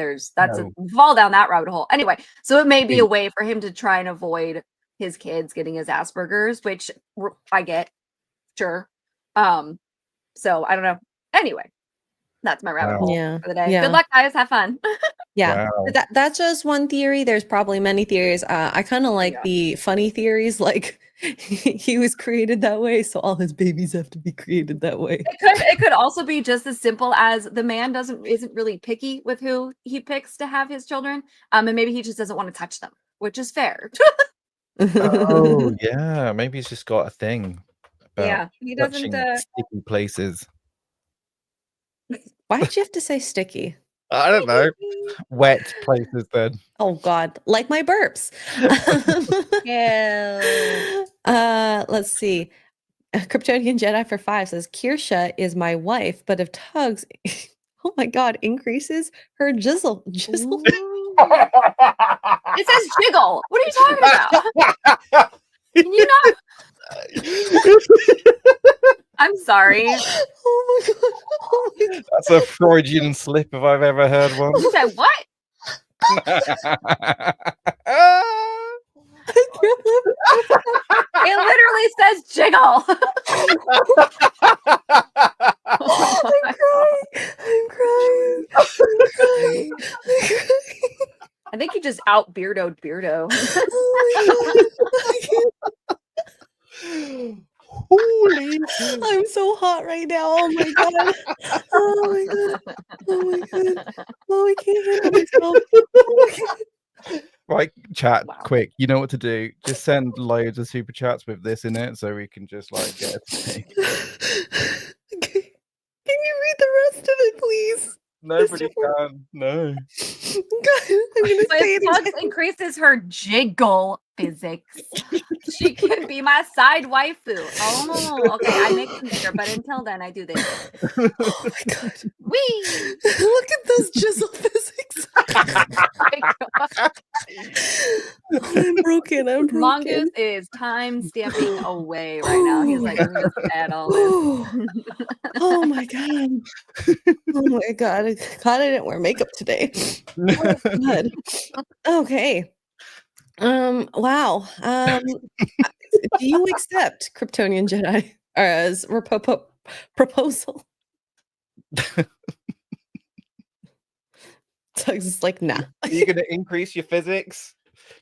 fall down that rabbit hole anyway. So it may be a way for him to try and avoid his kids getting his Asperger's, which I get, sure. So I don't know. Anyway, that's my rabbit hole for the day. Good luck, guys. Have fun. That's just one theory. There's probably many theories. I kind of like the funny theories, like he was created that way, so all his babies have to be created that way. It could also be just as simple as the man isn't really picky with who he picks to have his children, and maybe he just doesn't want to touch them, which is fair. Oh yeah, maybe he's just got a thing about he doesn't sticky places. Why did you have to say sticky? I don't know. Wet places then. Oh God, like my burps. Let's see. Kryptonian Jedi for 5 says Kirsha is my wife, but if Tuggs, oh my God, increases her jizzle. It says jiggle. What are you talking about? Can you not? I'm sorry. Oh my God. Oh my God. That's a Freudian slip if I've ever heard one. You said what? It literally says jiggle. I'm crying. out beardo. Holy I'm so hot right now. Oh my god. Oh my god. Oh my god. Oh, I can't handle myself. Oh my god. Right, chat, Wow. quick. You know what to do. Just send loads of super chats with this in it so we can just like get a take. Okay. Can you read the rest of it, please? Nobody can. No. God, I'm gonna say If it Tuggs again. increases her jiggle physics, she can be my side waifu. Oh, okay. I make them bigger, but until then, I do this. Oh my god. Whee! Look at those jizzle physics. Oh, I'm broken. Mongoose is time stamping away right now. He's like, let me just add all this. Oh my god. Oh my god. God, I didn't wear makeup today. Oh god. Okay. Wow. Do you accept Kryptonian Jedi as proposal? Tuggs is like, nah. Are you gonna increase your physics?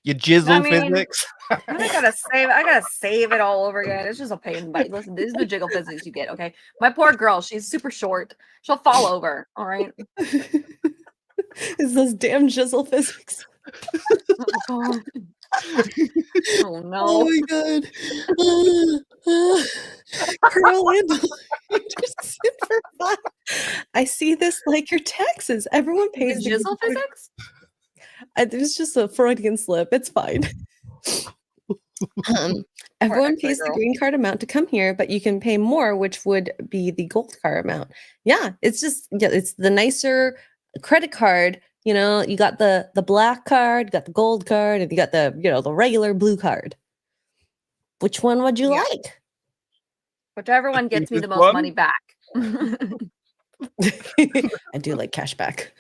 Your jizzle physics? I gotta save it all over again. It's just a pain in the butt. Listen, this is the jiggle physics you get, okay? My poor girl, she's super short. She'll fall over, all right? It's those damn jizzle physics. Oh, oh no. Oh my god. Curl and super fun. I see this like your taxes. Everyone pays The jizzle physics? It was just a Freudian slip. It's fine. Everyone Xray pays the Girl. green card amount to come here, but you can pay more, which would be the gold card amount. Yeah, it's just it's the nicer credit card. You know, you got the black card, you got the gold card, and you got the the regular blue card. Which one would you like? Whichever one gets me the most one? money back. I do like cash back.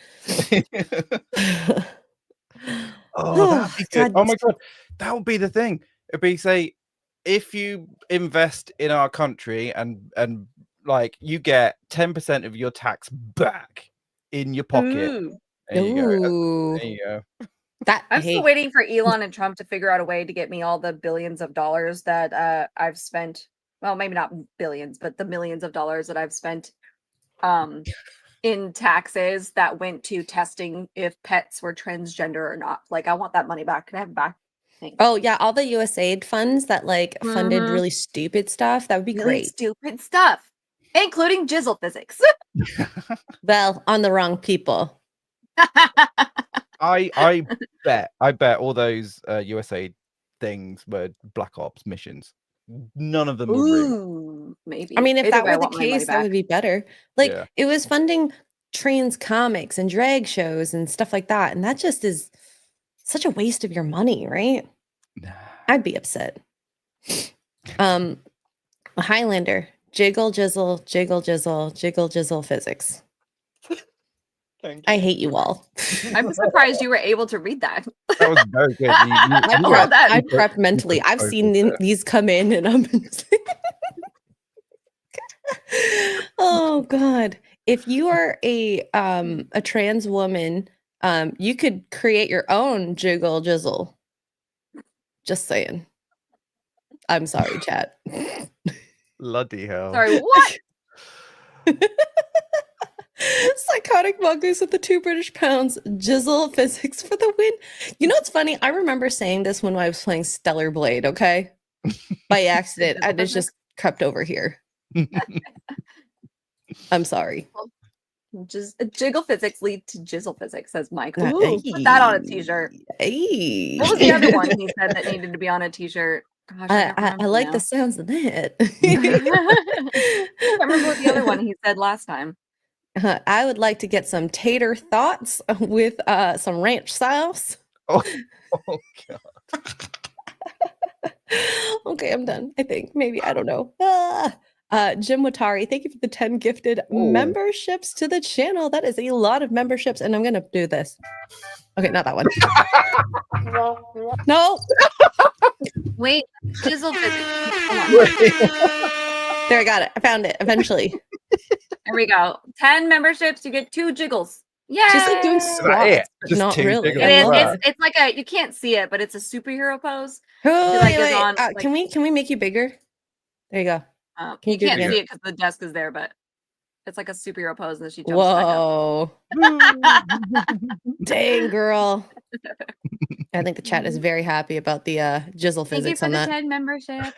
Oh, that'd be good. God. Oh my god, that would be the thing. It'd be say if you invest in our country and like you get 10% of your tax back in your pocket. Ooh. There you go. Ooh. There you go. I'm still waiting for Elon and Trump to figure out a way to get me all the billions of dollars that I've spent. Well, maybe not billions, but the millions of dollars that I've spent in taxes that went to testing if pets were transgender or not. Like, I want that money back. Can I have it back? Thanks. Oh yeah, all the USAID funds that like funded really stupid stuff. That would be Really great. stupid stuff, including jizzle physics. Well, on the wrong people. I bet all those USA things were Black Ops missions. None of them were real. Ooh, maybe. I mean, if Either that way, I were the want my money case, that back. would be better. Like Yeah. it was funding trans comics and drag shows and stuff like that, and that just is such a waste of your money, right? Nah. I'd be upset. Highlander, jiggle jizzle, jiggle jizzle, jiggle jizzle physics. Thank you. I hate you all. I'm surprised you were able to read that. That was very good. I prepped mentally. I've seen these come in, and I'm. Oh God! If you are a trans woman, you could create your own jiggle jizzle. Just saying. I'm sorry, chat. Bloody hell. Sorry, what? Psychotic mongoose with the 2 British pounds. Jizzle physics for the win. You know what's funny? I remember saying this when I was playing Stellar Blade, okay? By accident. And it's just crept over here. I'm sorry. Just jiggle physics lead to jizzle physics, says Mike. Hey. Ooh, put that on a t-shirt. Hey. What was the other one he said that needed to be on a t-shirt? Gosh, I like the sounds of that. I remember what the other one he said last time. I would like to get some tater thoughts with some ranch sauce. Oh God. Okay, I'm done. I think maybe I don't know. Jim Watari, thank you for the 10 gifted memberships to the channel. That is a lot of memberships, and I'm gonna do this. Okay, not that one. No. Wait, jizzle physics. There, I got it. I found it eventually. There we go. 10 memberships, you get 2 jiggles. Yeah, She's like doing Is that squats, it? but Just not 2 really. jiggles I it is. love for it. It's like a you can't see it, but it's a superhero pose. She Oh, like wait, is on. Like, can we make you bigger? There you go. Can you you do it can't again? see it because the desk is there, but it's like a superhero pose, and then she jumps back up. Whoa. Dang, girl. I think the chat is Mhm. very happy about the jizzle Thank you physics for on the that. 10 memberships.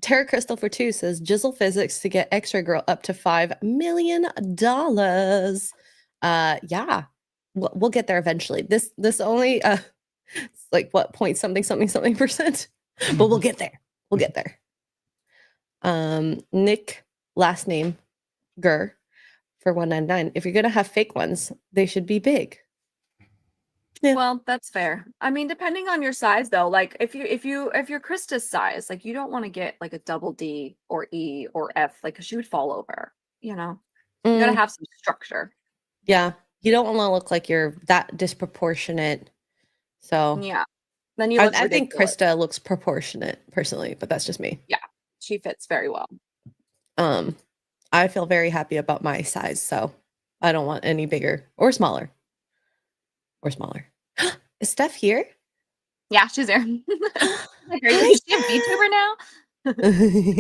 Tara Crystal for 2 says jizzle physics to get Xray Girl up to $5 million. Yeah, we'll get there eventually. This only it's like what point something percent, but we'll get there. We'll get there. Nick, last name Gur for 199. If you're gonna have fake ones, they should be big. Yeah. Well, that's fair. I mean, depending on your size though, like if you're Krista's size, like you don't want to get like a double D or E or F, like 'cause she would fall over, you know. You gotta have some structure. Yeah. You don't want to look like you're that disproportionate. So Yeah. Then you look I think ridiculous. Krista looks proportionate personally, but that's just me. Yeah, she fits very well. I feel very happy about my size, so I don't want any bigger or smaller. Or smaller. Is Steph here? Yeah, she's there. Like, is she a VTuber now?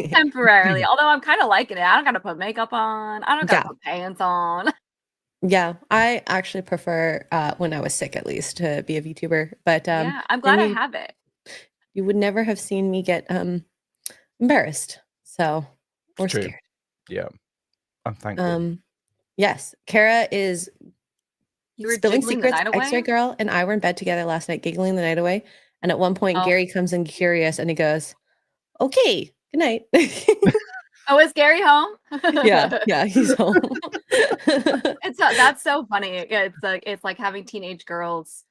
Temporarily. Although I'm kind of liking it. I don't gotta put makeup on. I don't gotta put pants on. Yeah, I actually prefer when I was sick at least to be a VTuber. But yeah, I'm glad I have it. You would never have seen me get embarrassed. So or True. scared. Yeah. I'm thankful. Yes, Kara is spilling jiggling the secrets. night away? Xray Girl and I were in bed together last night, giggling the night away. And at one point, Gary comes in curious and he goes, "Okay, good night." Oh, is Gary home? Yeah, he's home. That's so funny. Yeah, it's like having teenage girls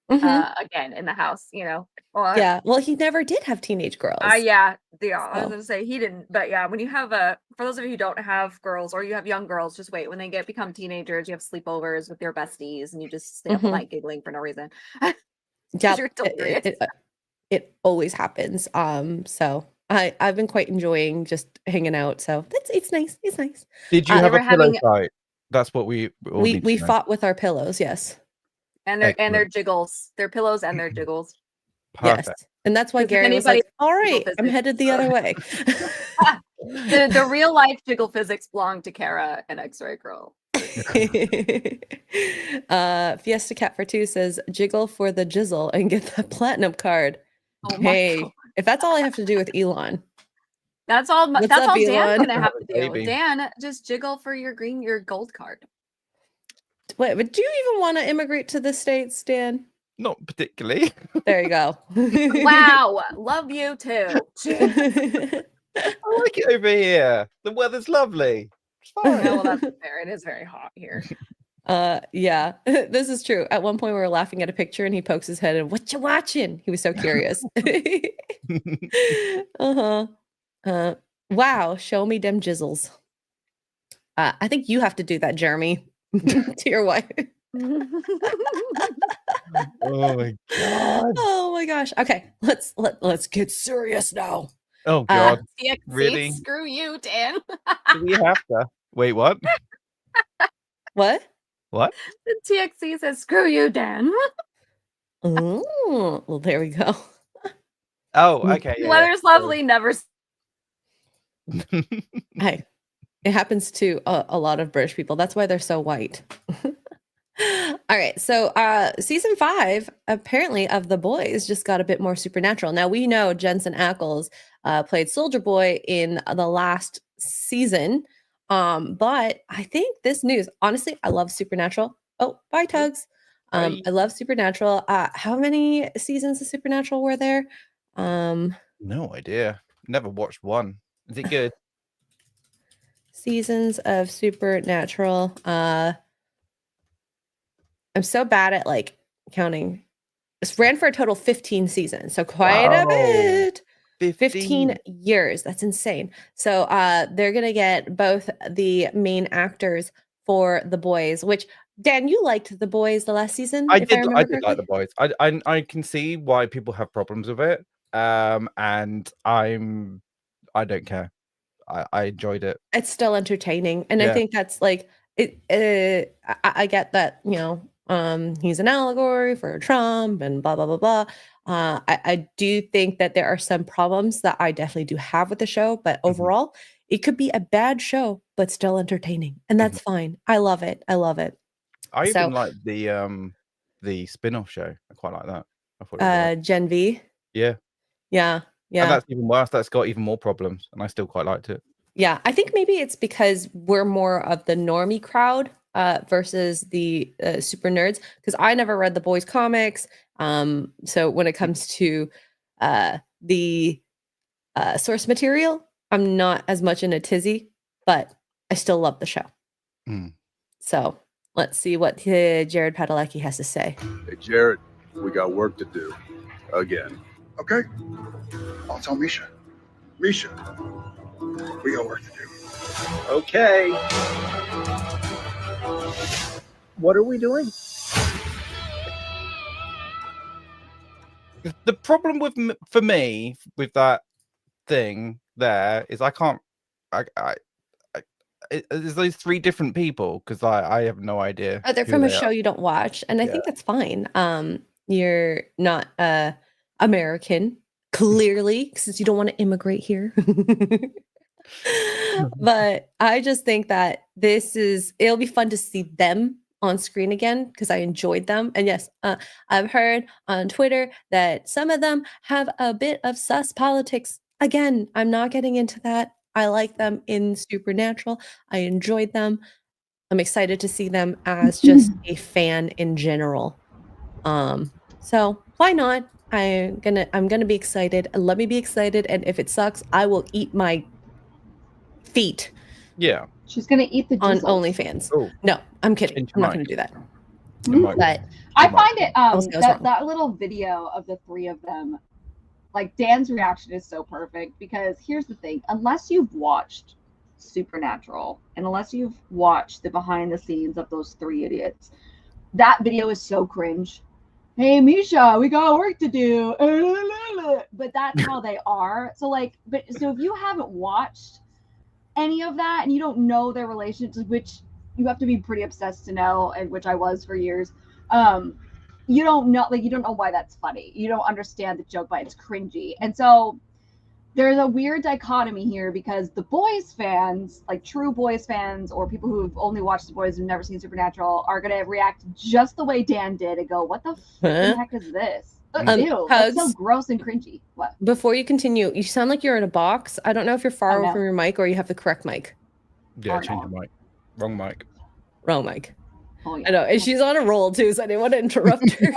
again in the house, you know. Yeah, well, he never did have teenage girls. Yeah. I was gonna say he didn't, but yeah, when you have for those of you who don't have girls or you have young girls, just wait. When they become teenagers, you have sleepovers with your besties and you just stay up all night giggling for no reason. Yeah, You're delirious. It always happens. So I've been quite enjoying just hanging out. So it's nice. It's nice. Did you have a pillow fight? That's what we fought with our pillows. Yes. And their jiggles, their pillows and their jiggles. Perfect. Yes. And that's why Gary was like, "All right, I'm headed the other way." the real life jiggle physics belong to Kara and Xray Girl. Fiesta Cat for 2 says jiggle for the jizzle and get the platinum card. Oh hey, God. If that's all I have to do with Elon. That's all What's that's up, all Elon? Dan's gonna have to do. Dan, just jiggle for your gold card. Wait, but do you even want to immigrate to the States, Dan? Not particularly. There you go. Wow, love you too. I like it over here. The weather's lovely. It's fine. No, well, that's fair. It is very hot here. Yeah, this is true. At one point we were laughing at a picture and he pokes his head and "What you watching?" He was so curious. Wow, show me them jizzles. I think you have to do that, Jeremy, to your wife. Oh my God. Oh my gosh. Okay, let's get serious now. Oh God. TXC, really? Screw you, Dan. Do we have to? Wait, what? What? What? The TXC says, "Screw you, Dan." Oh, well, there we go. Oh, okay. The weather's lovely. Never. Hey, it happens to a lot of British people. That's why they're so white. All right, so season 5 apparently of The Boys just got a bit more supernatural. Now we know Jensen Ackles played Soldier Boy in the last season, but I think this news, honestly, I love Supernatural. Oh, bye Tuggs. I love Supernatural. How many seasons of Supernatural were there? No idea. Never watched one. Is it good? Seasons of Supernatural. I'm so bad at like counting. This ran for a total 15 seasons, so quite a bit. 15 years. That's insane. So they're gonna get both the main actors for The Boys, which Dan, you liked The Boys the last season. I did like The Boys. I can see why people have problems with it. And I don't care. I enjoyed it. It's still entertaining, and I Yeah. think that's like it. I get that, he's an allegory for Trump and blah blah blah blah. I do think that there are some problems that I definitely do have with the show, but overall, it could be a bad show, but still entertaining, and that's fine. I love it. I love it. I So, even like the spin-off show. I quite like that. I thought it was right. Gen V. Yeah. Yeah, And yeah. that's even worse. That's got even more problems, and I still quite liked it. Yeah, I think maybe it's because we're more of the normie crowd versus the super nerds. Because I never read the boys' comics, so when it comes to the source material, I'm not as much in a tizzy, but I still love the show. So let's see what Jared Padalecki has to say. Hey, Jared, we got work to do again. Okay, I'll tell Misha. Misha, we got work to do. Okay. What are we doing? The problem for me with that thing there is I can't. There's those 3 different people because I have no idea. They're from a show you don't watch, and I think that's fine. You're not American, clearly, since you don't want to immigrate here. But I just think that it'll be fun to see them on screen again because I enjoyed them. And yes, I've heard on Twitter that some of them have a bit of sus politics. Again, I'm not getting into that. I like them in Supernatural. I enjoyed them. I'm excited to see them as just a fan in general. So why not? I'm gonna be excited. Let me be excited. And if it sucks, I will eat my feet. Yeah. She's gonna eat the on jizzles. OnlyFans. No, I'm kidding. I'm not gonna do that. But I find it that little video of the 3 of them, like Dan's reaction is so perfect because here's the thing: unless you've watched Supernatural and unless you've watched the behind the scenes of those 3 idiots, that video is so cringe. Hey Misha, we got work to do. But that's how they are. So if you haven't watched any of that and you don't know their relationships, which you have to be pretty obsessed to know, and which I was for years, you don't know why that's funny. You don't understand the joke, but it's cringy. And so there's a weird dichotomy here because the boys fans, like true boys fans or people who've only watched the boys and never seen Supernatural, are going to react just the way Dan did and go, what the heck is this? Ew, that's so gross and cringy. What? Before you continue, you sound like you're in a box. I don't know if you're far away from your mic or you have the correct mic. Yeah, change the mic. Wrong mic. Wrong mic. Oh, yeah. I know. And she's on a roll too, so I didn't want to interrupt her.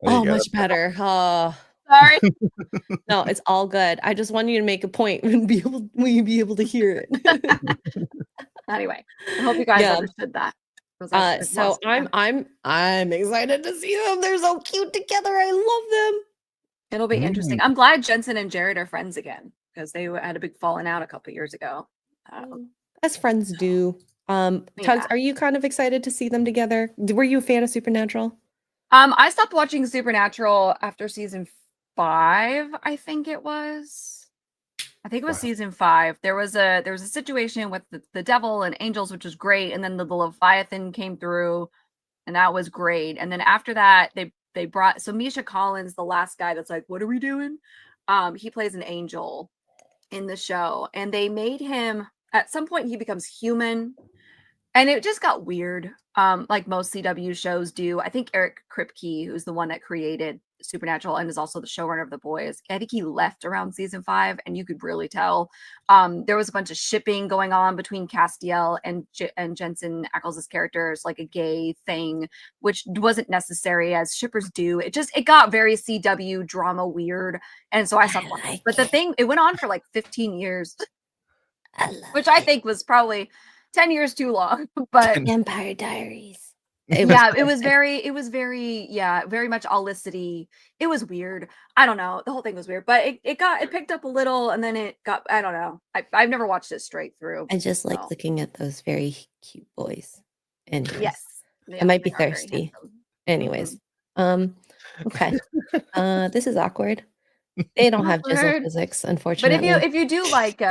Oh, much better. Sorry. No, it's all good. I just wanted you to make a point and will you be able to hear it? Anyway, I hope you guys understood that. So I'm excited to see them. They're so cute together. I love them. It'll be interesting. I'm glad Jensen and Jared are friends again because they had a big falling out a couple years ago. As friends do. Tuggs, are you kind of excited to see them together? Were you a fan of Supernatural? I stopped watching Supernatural after season 5, I think it was. I think it was season 5. There was a situation with the devil and angels, which was great, and then the Leviathan came through, and that was great. And then after that, they brought Misha Collins, the last guy that's like, what are we doing? He plays an angel in the show, and they made him at some point he becomes human, and it just got weird. Like most CW shows do. I think Eric Kripke, who's the one that created Supernatural and is also the showrunner of The Boys, I think he left around season 5, and you could really tell. There was a bunch of shipping going on between Castiel and Jensen Ackles' characters, like a gay thing, which wasn't necessary, as shippers do. It got very CW drama weird, and so I stopped watching. But it went on for like 15 years, which I think was probably 10 years too long. But Vampire Diaries. It was very much Olicity. It was weird. I don't know. The whole thing was weird, but it picked up a little, and then it got, I don't know. I've never watched it straight through. I just like looking at those very cute boys. Anyways, yes. I might be thirsty. Anyways, okay. This is awkward. They don't have jizzle Awkward. physics, But unfortunately. if you do like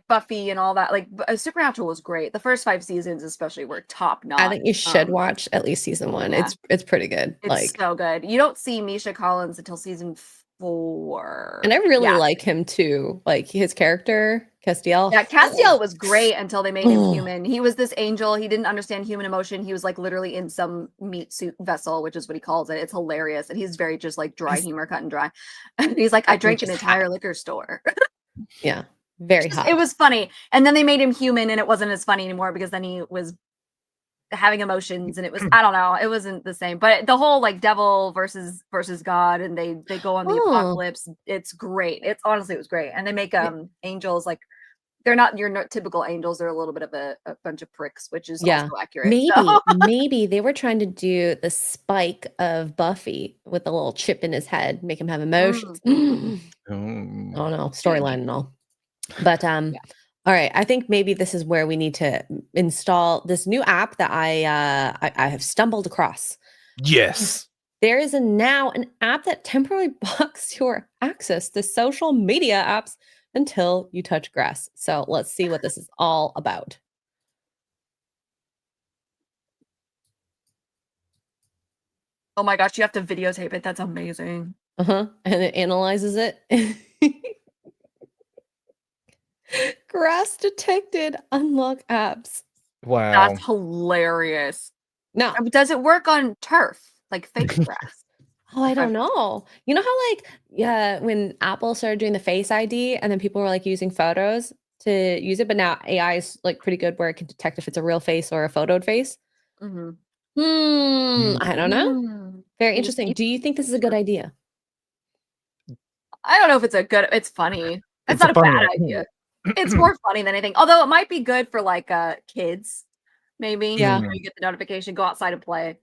Buffy and all that, like Supernatural was great. The first 5 seasons especially were top notch. I think you should watch at least season 1. yeah. It's pretty good. It's Like, so good. You don't see Misha Collins until season 4. and I really Yeah. like him too. Like his character, Castiel. Yeah, Castiel was great until they made him human. He was this angel. He didn't understand human emotion. He was like literally in some meat suit vessel, which is what he calls it. It's hilarious. And he's very just like dry humor, cut and dry. And he's like, I drank an entire liquor store. Yeah, very hot. It was funny. And then they made him human and it wasn't as funny anymore because then he was having emotions and it was, I don't know, it wasn't the same. But the whole like devil versus God and they go on the apocalypse. It's great. It's honestly, it was great. And they make angels like, they're not your typical angels. They're a little bit of a bunch of pricks, which is also accurate. Maybe they were trying to do the Spike of Buffy with a little chip in his head, make him have emotions. Oh no, storyline and all. But all right, I think maybe this is where we need to install this new app that I have stumbled across. Yes. There is now an app that temporarily blocks your access to social media apps until you touch grass. So let's see what this is all about. Oh my gosh, you have to videotape it. That's amazing. And it analyzes it. Grass detected. Unlock apps. Wow. That's hilarious. Now, does it work on turf, like fake grass? Oh, I don't know. You know how like when Apple started doing the Face ID and then people were like using photos to use it, but now AI is like pretty good where it can detect if it's a real face or a photoed face. I don't know. Very interesting. Do you think this is a good idea? I don't know if it's funny. It's not a bad idea. It's more funny than anything. Although it might be good for like kids, maybe. Yeah. You get the notification, go outside and play.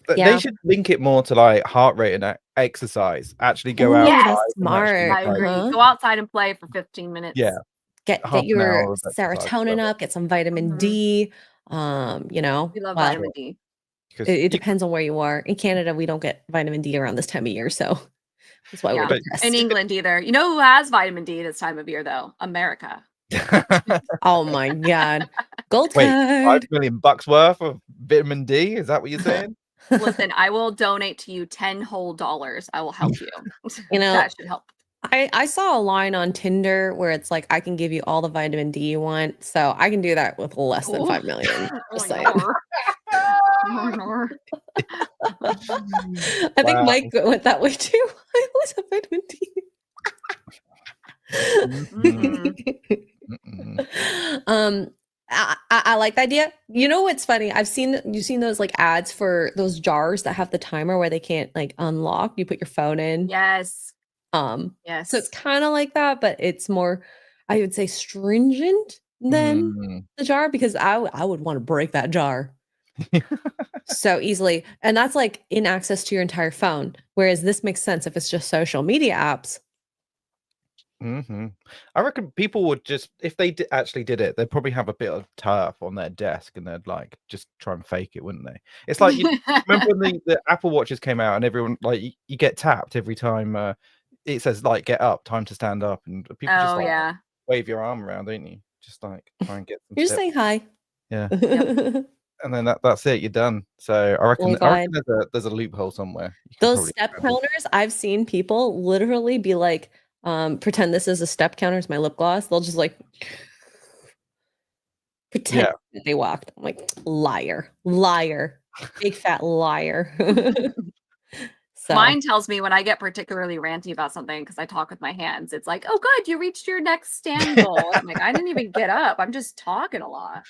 They should link it more to like heart rate and exercise. Actually go out. That's smart. I agree. Go outside and play for 15 minutes. Yeah. Get your serotonin up, get some vitamin D. You know. We love vitamin D. It depends on where you are. In Canada, we don't get vitamin D around this time of year, so that's why we're depressed. In England either. You know who has vitamin D this time of year though? America. Oh my god. Gold Wait, card. $5 million worth of vitamin D? Is that what you're saying? Listen, I will donate to you $10 whole. I will help you. You know, that should help. I saw a line on Tinder where it's like, I can give you all the vitamin D you want. So I can do that with less than 5 million. Just saying. I think Mike went that way too. I always have vitamin D. I like the idea. You know what's funny? You've seen those like ads for those jars that have the timer where they can't like unlock. You put your phone in. Yes. Yes. So it's kind of like that, but it's more, I would say, stringent than the jar because I would want to break that jar so easily. And that's like in access to your entire phone. Whereas this makes sense if it's just social media apps. I reckon people would just, if they actually did it, they'd probably have a bit of turf on their desk and they'd like just try and fake it, wouldn't they? It's like, remember when the Apple Watches came out and everyone like you get tapped every time it says like get up, time to stand up, and people just like wave your arm around, don't you? Just like try and get some You're just saying hi. Yeah. And then that's it, you're done. So I reckon there's a loophole somewhere. Those step counters, I've seen people literally be like, pretend this is a step counter, it's my lip gloss. They'll just like pretend that they walked. I'm like, liar, big fat liar. So. Mine tells me when I get particularly ranty about something because I talk with my hands. It's like, oh, good, you reached your next stand goal. I'm like, I didn't even get up. I'm just talking a lot.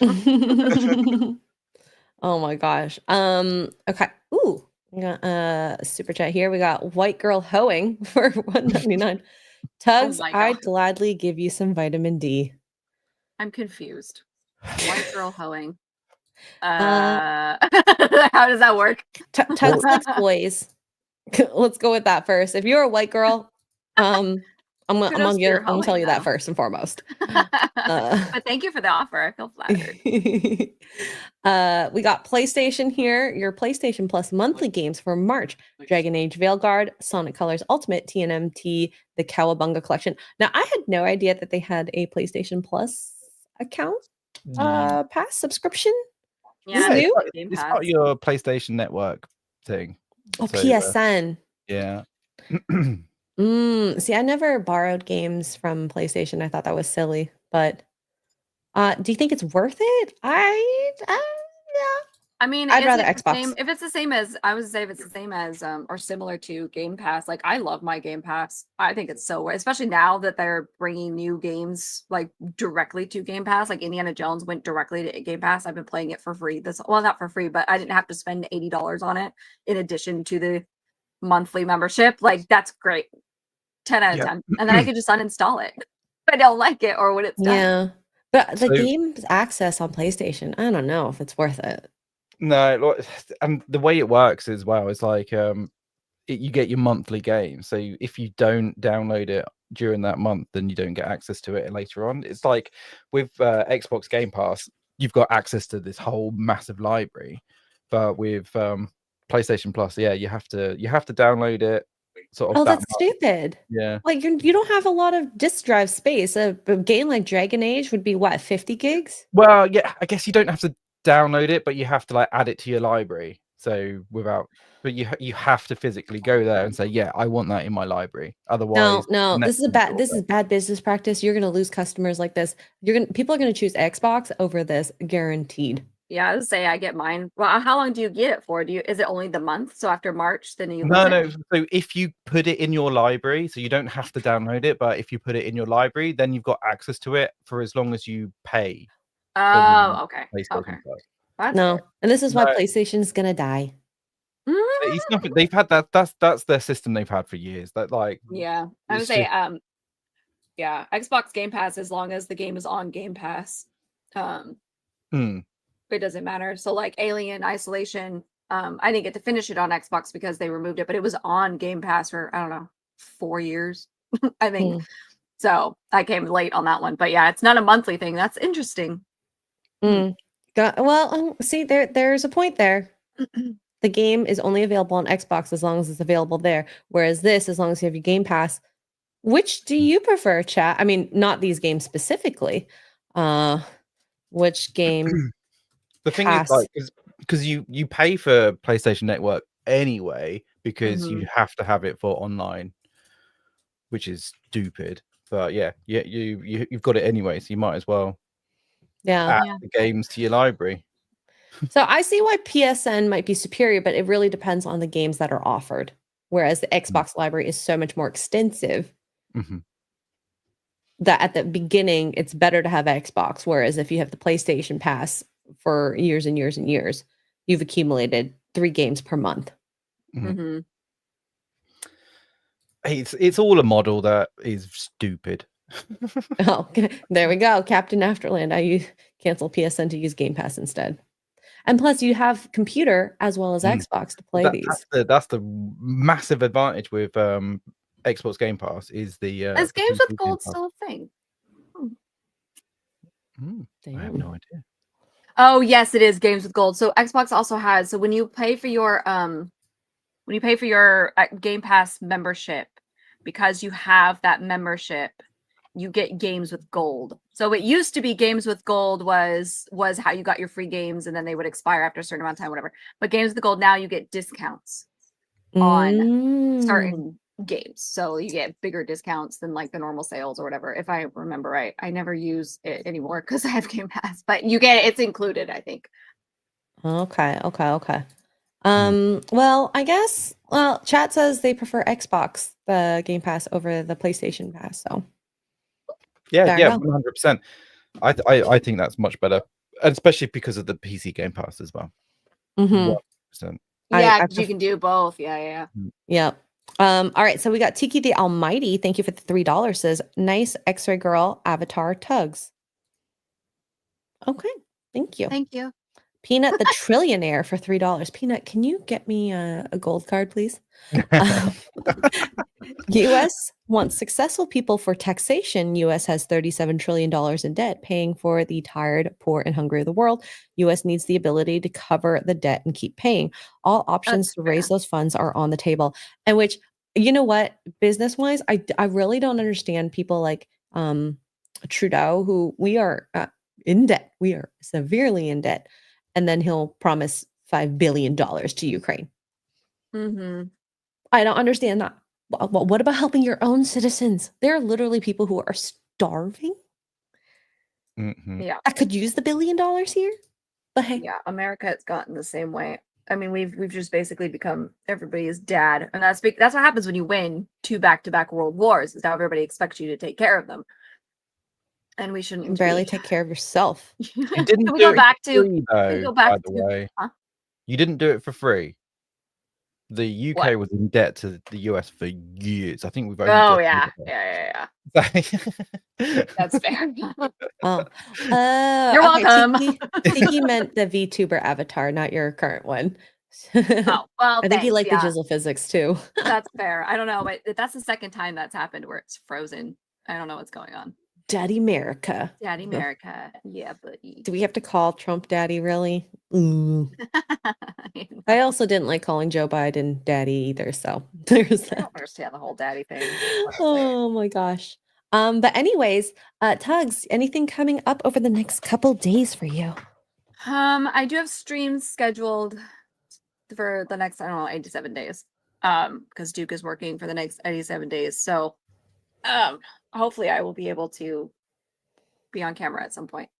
Oh my gosh. Okay. Ooh, we got a super chat here. We got White Girl Hoeing for $1.99. Tuggs, I'd gladly give you some vitamin D. I'm confused. White Girl Hoeing. How does that work? Tuggs likes boys. Let's go with that first. If you're a white girl, I'm Kudos gonna to your tell you that hoeing, first and foremost. But thank you for the offer. I feel flattered. We got PlayStation here. Your PlayStation Plus monthly games for March: Dragon Age Veilguard, Sonic Colors Ultimate, TNMT, the Cowabunga Collection. Now, I had no idea that they had a PlayStation Plus account pass subscription. Yeah, New? It's part of your PlayStation Network thing. Oh, So, PSN. Yeah. See, I never borrowed games from PlayStation. I thought that was silly, but do you think it's worth it? Yeah. I mean, I'd rather is it the Xbox. same? If it's the same as, I would say, if it's the same as or similar to Game Pass, like I love my Game Pass. I think it's so, especially now that they're bringing new games like directly to Game Pass. Like Indiana Jones went directly to Game Pass. I've been playing it for free. Well, not for free, but I didn't have to spend $80 on it in addition to the monthly membership. Like that's great. 10 out of 10. And then I could just uninstall it if I don't like it or when it's done. Yeah. But the game's access on PlayStation, I don't know if it's worth it. No, and the way it works as well is like you get your monthly game. So if you don't download it during that month, then you don't get access to it later on. It's like with Xbox Game Pass, you've got access to this whole massive library, but with PlayStation Plus, yeah, you have to download it. Sort of. Oh, that's stupid. Yeah. Like you don't have a lot of disk drive space. A game like Dragon Age would be what, 50 gigs? Well, yeah, I guess you don't have to download it, but you have to like add it to your library. So but you have to physically go there and say, yeah, I want that in my library. Otherwise, no, this is bad business practice. You're gonna lose customers like this. People are gonna choose Xbox over this, guaranteed. Yeah, I would say I get mine. Well, how long do you get it for? Is it only the month? So after March, then you lose No. So if you put it in your library, so you don't have to download it, but if you put it in your library, then you've got access to it for as long as you pay. Oh, okay. PlayStation Plus. No, and this is why PlayStation's gonna die. It's nothing. They've had that. That's their system they've had for years. That like. Yeah, I would say yeah, Xbox Game Pass, as long as the game is on Game Pass, it doesn't matter. So like Alien Isolation, I didn't get to finish it on Xbox because they removed it, but it was on Game Pass for I don't know 4 years, I think. So I came late on that one, but yeah, it's not a monthly thing. That's interesting. Well, see, there's a point there. The game is only available on Xbox as long as it's available there, whereas this, as long as you have your Game Pass. Which do you prefer, chat? I mean, not these games specifically. Which game? The thing is, like, because you pay for PlayStation Network anyway, because you have to have it for online, which is stupid. But yeah, you've got it anyway, so you might as well add the games to your library. So I see why PSN might be superior, but it really depends on the games that are offered. Whereas the Xbox library is so much more extensive that at the beginning, it's better to have Xbox. Whereas if you have the PlayStation Pass for years and years and years, you've accumulated 3 games per month. It's all a model that is stupid. Oh, there we go. Captain Afterland. I cancel PSN to use Game Pass instead. And plus, you have computer as well as Xbox to play these. That's the massive advantage with Xbox Game Pass is the. Is Games with Gold still a thing? I have no idea. Oh yes, it is Games with Gold. So Xbox also has. So when you pay for your Game Pass membership, because you have that membership, you get Games with Gold. So it used to be Games with Gold was how you got your free games, and then they would expire after a certain amount of time, whatever. But Games with Gold now you get discounts on certain games, so you get bigger discounts than like the normal sales or whatever. If I remember right, I never use it anymore because I have Game Pass, but you get it's included, I think. Okay. Well, I guess. Well, chat says they prefer Xbox, the Game Pass, over the PlayStation Pass. So. Yeah, 100%. I think that's much better, especially because of the PC Game Pass as well. 100%. Yeah, you can do both. Yeah. All right, so we got Tiki the Almighty. Thank you for the $3. Says nice Xray Girl avatar Tuggs. Okay, thank you. Thank you. Peanut the Trillionaire for $3. Peanut, can you get me a gold card, please? US wants successful people for taxation. U.S. has $37 trillion in debt, paying for the tired, poor, and hungry of the world. U.S. needs the ability to cover the debt and keep paying. All options to raise those funds are on the table. And which, you know what, business-wise, I really don't understand people like Trudeau, who we are in debt. We are severely in debt. And then he'll promise $5 billion to Ukraine. Mm-hmm. I don't understand that. What about helping your own citizens? There are literally people who are starving. Yeah, I could use the $1 billion here, but hey, yeah, America has gotten the same way. I mean, we've just basically become everybody's dad, and that's what happens when you win 2 back-to-back world wars. Is now everybody expects you to take care of them, and we shouldn't. You can barely take care of yourself. You didn't Can we do go it back for to? free, Can we though, go back by the to? way. Huh? You didn't do it for free. The UK What? was in debt to the US for years. I think we've only Oh just yeah. yeah. That's fair. Oh, You're okay, welcome. Tiki meant the VTuber avatar, not your current one. Oh well, I think he thanks, liked the yeah. jizzle physics too. That's fair. I don't know, but that's the second time that's happened where it's frozen. I don't know what's going on. Daddy America. Daddy America. Yeah, buddy. Do we have to call Trump Daddy, really? I also didn't like calling Joe Biden Daddy either, so there's that. I don't understand the whole daddy thing. Oh my gosh. But anyways, Tuggs, anything coming up over the next couple days for you? I do have streams scheduled for the next, I don't know, 87 days. Because Duke is working for the next 87 days. So hopefully I will be able to be on camera at some point.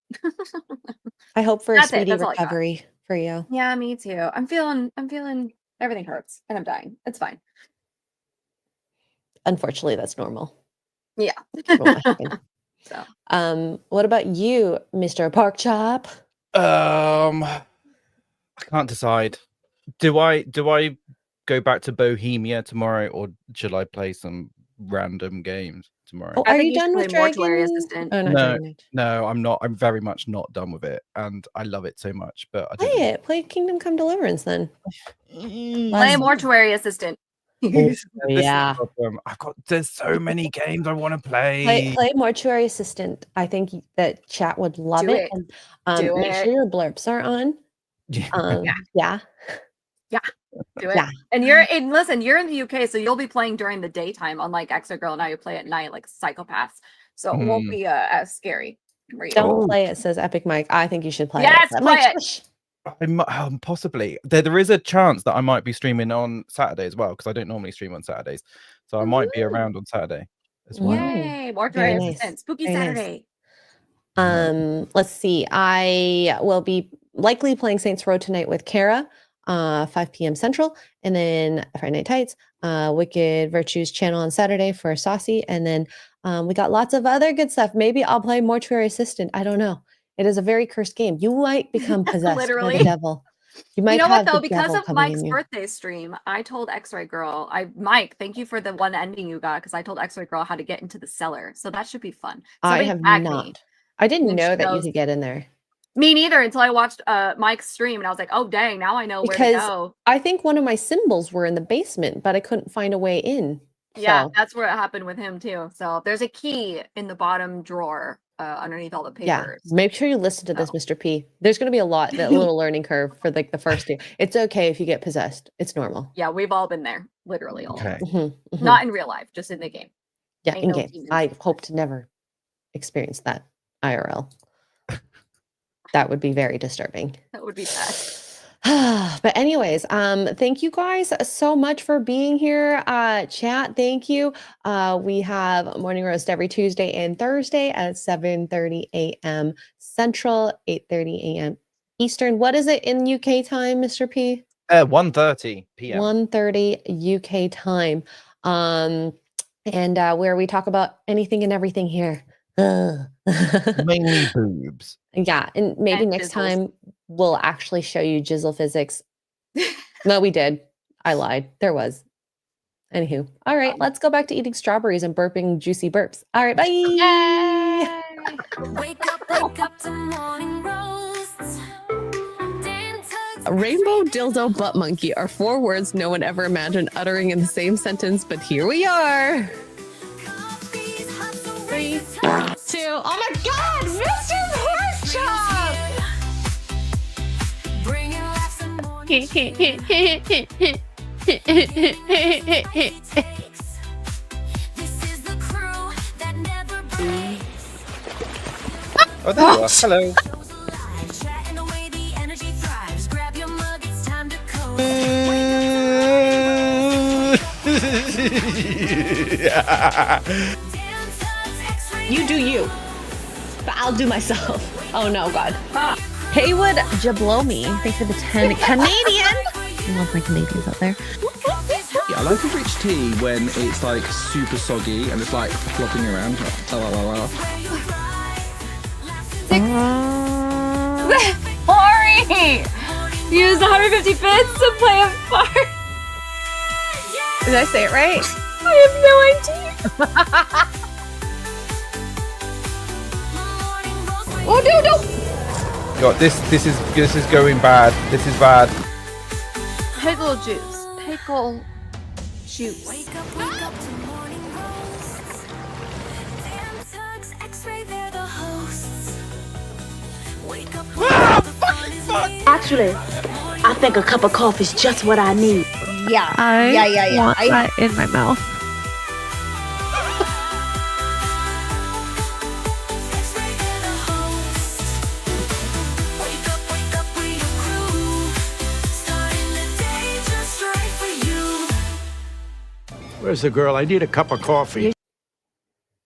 I hope for a speedy recovery for you. Yeah, me too. I'm feeling everything hurts and I'm dying. It's fine. Unfortunately, that's normal. Yeah. So what about you, Mr. Porkchop? I can't decide. Do I go back to Bohemia tomorrow, or should I play some random games tomorrow? Oh, are you done with Mortuary Dragon? Assistant? Oh, not Dragon Age. No, I'm not. I'm very much not done with it, and I love it so much. But I Play it. Play Kingdom Come Deliverance then. Play Mortuary Assistant. Yeah. There's so many games I want to play. Play Mortuary Assistant. I think that chat would love Do it. it. And, make sure your blurps are on. Yeah. Do it. And you're in the UK, so you'll be playing during the daytime, unlike Xray Girl and I, who play at night like psychopaths. So it won't be as scary. Don't play it, says Epic Mike. I think you should play it. Yes, play it. Possibly. There is a chance that I might be streaming on Saturday as well, because I don't normally stream on Saturdays. So I might be around on Saturday as well. Yay! Mortuary Assistant. Spooky Saturday. Let's see. I will be likely playing Saints Row tonight with Kara, 5 p.m. Central, and then Friday Night Tights, Wicked Virtues channel on Saturday for Saucy, and then we got lots of other good stuff. Maybe I'll play Mortuary Assistant. I don't know. It is a very cursed game. You might become possessed by the devil. You might know have what though? the Because devil of Mike's in you. birthday stream, I told Xray Girl, Mike, thank you for the one ending you got, because I told Xray Girl how to get into the cellar. So that should be fun. I have not. I didn't know that you could get in there. Me neither, until I watched Mike's stream and I was like, oh dang, now I know where to go. I think one of my symbols were in the basement, but I couldn't find a way in. Yeah, so. that's where it happened with him too. So there's a key in the bottom drawer underneath all the papers. Yeah, make sure you listen to this, Mr. P. There's going to be a little learning curve for like the first year. It's okay if you get possessed. It's normal. Yeah, we've all been there, literally all. Okay. Not in real life, just in the game. Yeah, in game. I hope to never experience that IRL. That would be very disturbing. That would be bad. But anyways, thank you guys so much for being here. Chat, thank you. We have Morning Roast every Tuesday and Thursday at 7:30 a.m. Central, 8:30 a.m. Eastern. What is it in UK time, Mr. P? 1:30 p.m. 1:30 UK time. And where we talk about anything and everything here. Mainly boobs. Yeah, and maybe next time we'll actually show you jizzle physics. No, we did. I lied. There was. Anywho. All right, let's go back to eating strawberries and burping juicy burps. All right, bye. Yay! Wake up to morning roasts. Rainbow, dildo, butt monkey are 4 words no one ever imagined uttering in the same sentence, but here we are. 3, 2. Oh my God, Mr. Porkchop! Oh, there you are. Hello. You do you, but I'll do myself. Oh no, God. Haywood Jablomi, thanks for the 10 Canadian. I love my Canadians out there. Yeah, I like a rich tea when it's like super soggy and it's like flopping around. Ori! Use 150 bits to play a part. Did I say it right? I have no idea. Oh no! God, this is going bad. This is bad. Pickle juice. Pickle juice. Wake up to morning roasts. Damn Tuggs, Xray, they're the hosts. Wake up Actually, I think a cup of coffee is just what I need. Yeah. Yeah. Want that in my mouth. Where's the girl? I need a cup of coffee.